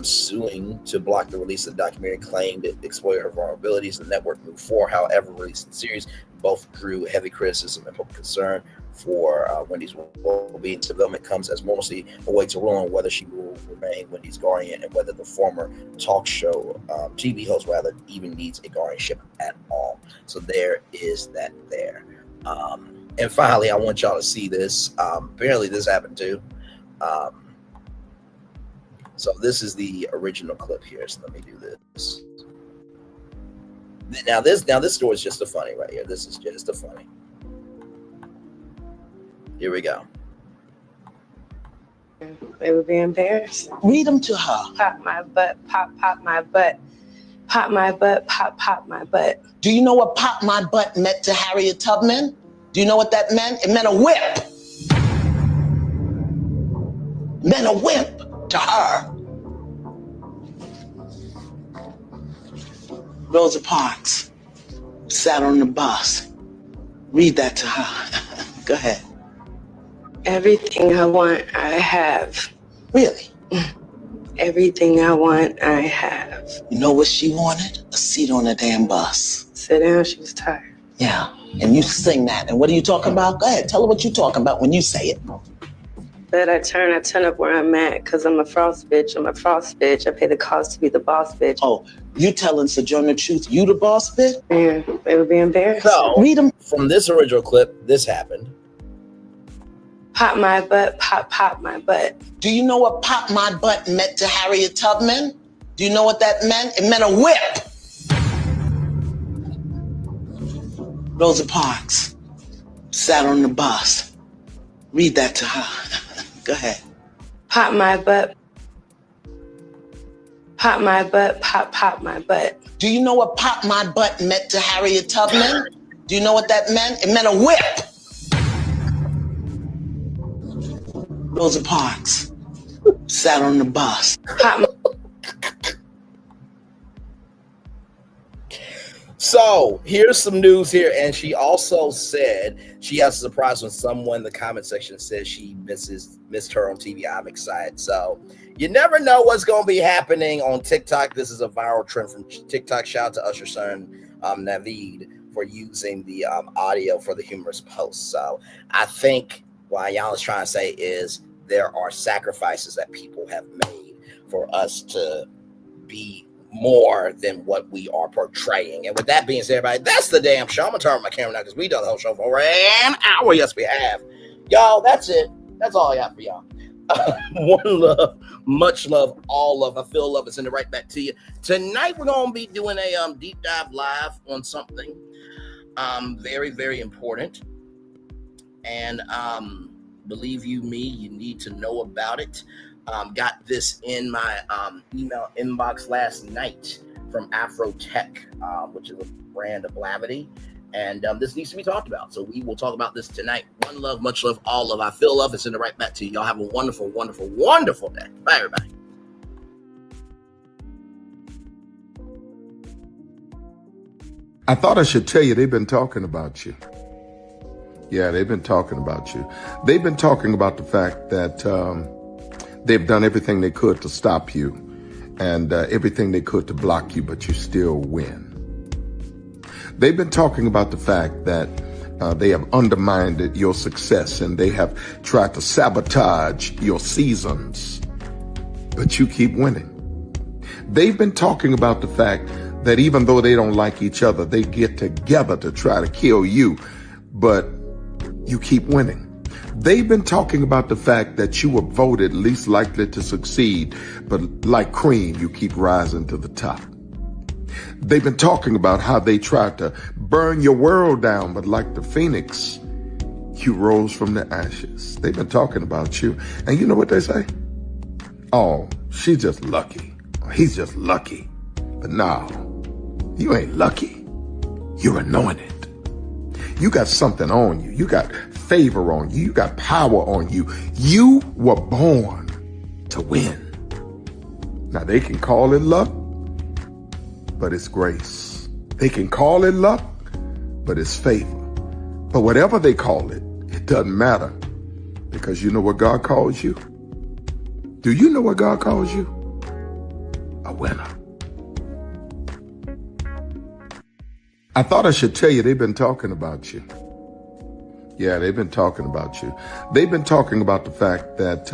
suing to block the release of the documentary, claimed it exploited her vulnerabilities. The network moved forward, however, releasing the series both drew heavy criticism and public concern for Wendy's well-being. Development comes as normalcy awaits a ruling on whether she will remain Wendy's guardian and whether the former talk show TV host rather even needs a guardianship at all. So there is that there. And finally, I want y'all to see this. Apparently this happened too. So this is the original clip here. So let me do this. Now this story is just a funny right here. This is just a funny. Here we go. They would be embarrassed. Read them to her. Pop my butt, pop my butt. Pop my butt, pop my butt. Do you know what pop my butt meant to Harriet Tubman? Do you know what that meant? It meant a whip. It meant a whip to her. Rosa Parks sat on the bus. Read that to her. Go ahead. Everything I want, I have. Really? Everything I want, I have. You know what she wanted? A seat on the damn bus. Sit down, she was tired. Yeah, and you sing that. And what are you talking about? Go ahead, tell her what you're talking about when you say it. But I turn up where I'm at, because I'm a frost bitch. I pay the cost to be the boss bitch. Oh, you telling Sojourner Truth you the boss bitch? Yeah, they would be embarrassed. So, read them. From this original clip, this happened. Pop my butt, pop my butt. Do you know what pop my butt meant to Harriet Tubman? Do you know what that meant? It meant a whip. Rosa Parks sat on the bus. Read that to her. Go ahead. Pop my butt. Pop my butt, pop my butt. Do you know what pop my butt meant to Harriet Tubman? Do you know what that meant? It meant a whip. Rosa Parks sat on the bus. So here's some news here, and she also said she has a surprise when someone in the comment section says she missed her on TV. I'm excited. So you never know what's going to be happening on TikTok. This is a viral trend from TikTok. Shout out to Usher's son, Naveed, for using the audio for the humorous post. So I think what Ayan is trying to say is there are sacrifices that people have made for us to be more than what we are portraying. And with that being said, everybody, that's the damn show. I'm gonna turn on my camera now because we done the whole show for over an hour. Yes, we have. Y'all, that's it. That's all I got for y'all. One love, much love, all love. I feel love is sending it right back to you. Tonight we're gonna be doing a deep dive live on something very, very important. And believe you me, you need to know about it. Got this in my email inbox last night from Afrotech, which is a brand of Blavity. And this needs to be talked about. So we will talk about this tonight. One love, much love, all love. I feel love is sending it right back to you. Y'all have a wonderful, wonderful, wonderful day. Bye, everybody. I thought I should tell you they've been talking about you. Yeah, they've been talking about you. They've been talking about the fact that they've done everything they could to stop you and everything they could to block you, but you still win. They've been talking about the fact that they have undermined your success and they have tried to sabotage your seasons, but you keep winning. They've been talking about the fact that even though they don't like each other, they get together to try to kill you, but you keep winning. They've been talking about the fact that you were voted least likely to succeed, but like cream, you keep rising to the top. They've been talking about how they tried to burn your world down, but like the phoenix, you rose from the ashes. They've been talking about you. And you know what they say? Oh, she's just lucky. He's just lucky. But no, you ain't lucky. You're anointed. You got something on you. You got favor on you. You got power on you. You were born to win. Now they can call it luck, but it's grace. They can call it luck, but it's favor. But whatever they call it, it doesn't matter, because you know what God calls you? Do you know what God calls you? A winner. I thought I should tell you they've been talking about you. Yeah, they've been talking about you. They've been talking about the fact that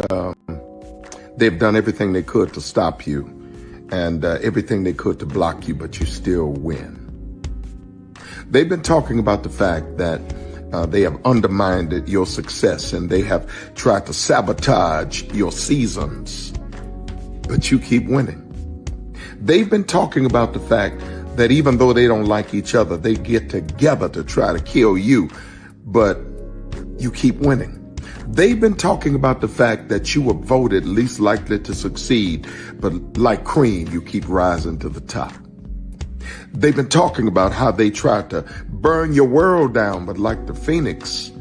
they've done everything they could to stop you and everything they could to block you, but you still win. They've been talking about the fact that they have undermined your success and they have tried to sabotage your seasons, but you keep winning. They've been talking about the fact that even though they don't like each other, they get together to try to kill you, but you keep winning. They've been talking about the fact that you were voted least likely to succeed, but like cream, you keep rising to the top. They've been talking about how they tried to burn your world down, but like the phoenix,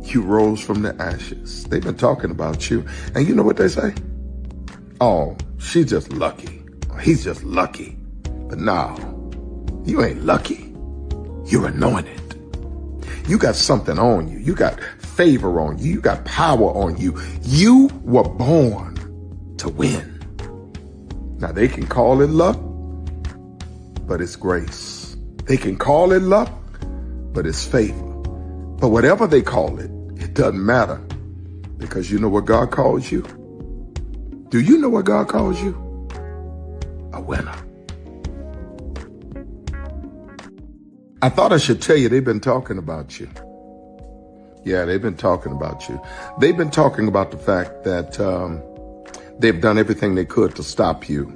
you rose from the ashes. They've been talking about you. And you know what they say? Oh, she's just lucky. He's just lucky. But no, you ain't lucky. You're anointed. You got something on you. You got favor on you. You got power on you. You were born to win. Now they can call it luck, but it's grace. They can call it luck, but it's favor. But whatever they call it, it doesn't matter, because you know what God calls you? Do you know what God calls you? A winner. I thought I should tell you they've been talking about you. Yeah, they've been talking about you. They've been talking about the fact that they've done everything they could to stop you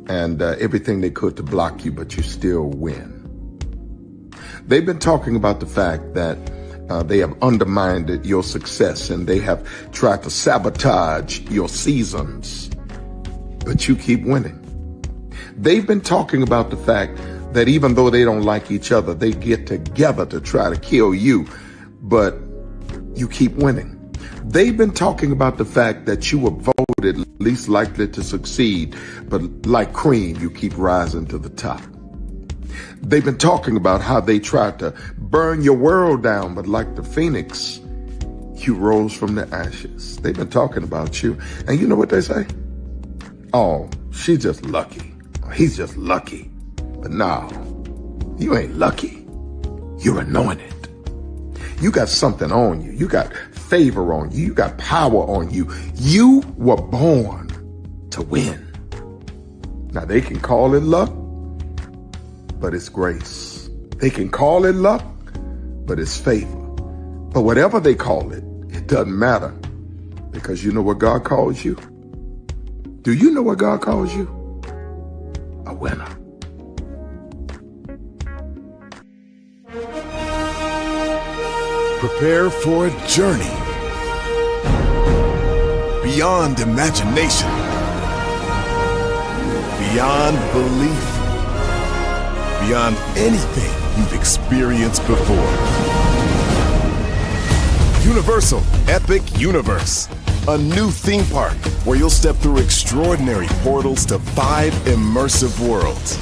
and everything they could to block you, but you still win. They've been talking about the fact that they have undermined your success and they have tried to sabotage your seasons, but you keep winning. They've been talking about the fact that even though they don't like each other, they get together to try to kill you, but you keep winning. They've been talking about the fact that you were voted least likely to succeed, but like cream, you keep rising to the top. They've been talking about how they tried to burn your world down, but like the phoenix, you rose from the ashes. They've been talking about you. And you know what they say? Oh, she's just lucky. He's just lucky. But no, you ain't lucky. You're anointed. You got something on you. You got favor on you. You got power on you. You were born to win. Now they can call it luck, but it's grace. They can call it luck, but it's favor. But whatever they call it, it doesn't matter, because you know what God calls you? Do you know what God calls you? A winner. Prepare for a journey beyond imagination, beyond belief, beyond anything you've experienced before. Universal Epic Universe, a new theme park where you'll step through extraordinary portals to 5 immersive worlds.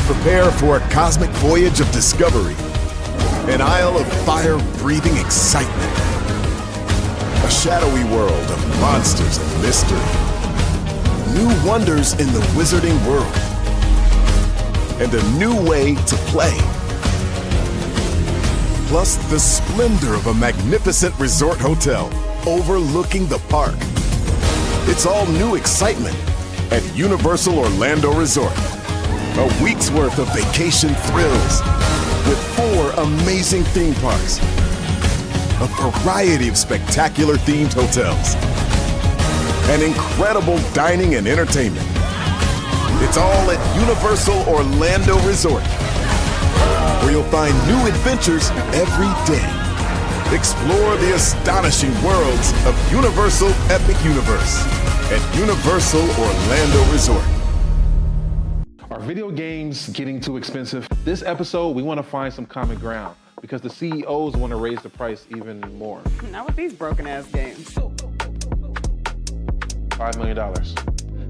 Prepare for a cosmic voyage of discovery, an isle of fire-breathing excitement, a shadowy world of monsters and mystery, new wonders in the wizarding world, and a new way to play. Plus the splendor of a magnificent resort hotel overlooking the park. It's all new excitement at Universal Orlando Resort. A week's worth of vacation thrills with 4 amazing theme parks, a variety of spectacular themed hotels, and incredible dining and entertainment. It's all at Universal Orlando Resort, where you'll find new adventures every day. Explore the astonishing worlds of Universal Epic Universe at Universal Orlando Resort. Are video games getting too expensive? This episode, we want to find some common ground because the CEOs want to raise the price even more. Not with these broken ass games. $5 million.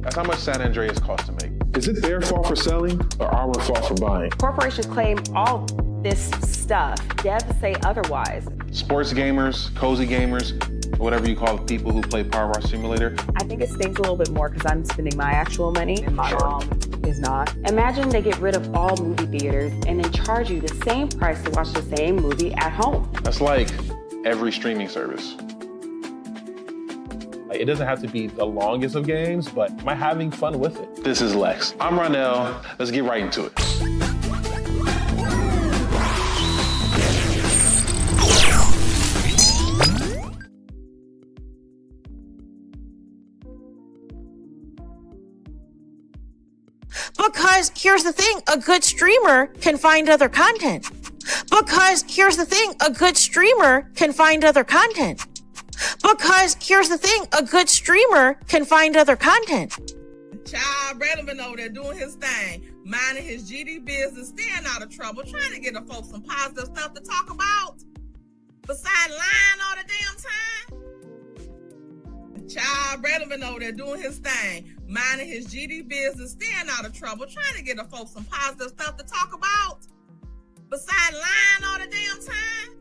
That's how much San Andreas costs to make. Is it their fault for selling or our fault for buying? Corporations claim all this stuff. Devs say otherwise. Sports gamers, cozy gamers, whatever you call the people who play Power Wash Simulator. I think it stings a little bit more because I'm spending my actual money and my mom is not. Imagine they get rid of all movie theaters and then charge you the same price to watch the same movie at home. That's like every streaming service. It doesn't have to be the longest of games, but am I having fun with it? This is Lex. I'm Ronell. Let's get right into it. Because here's the thing, a good streamer can find other content. Because here's the thing, a good streamer can find other content. Because here's the thing, a good streamer can find other content. Child Relevant over there doing his thing, minding his GD business, staying out of trouble, trying to get the folks some positive stuff to talk about. Besides lying all the damn time. Child Relevant over there doing his thing, minding his GD business, staying out of trouble, trying to get the folks some positive stuff to talk about. Besides lying all the damn time.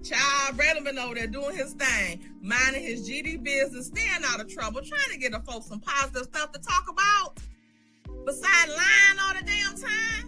Child Relevant over there doing his thing, minding his GD business, staying out of trouble, trying to get the folks some positive stuff to talk about. Besides lying all the damn time.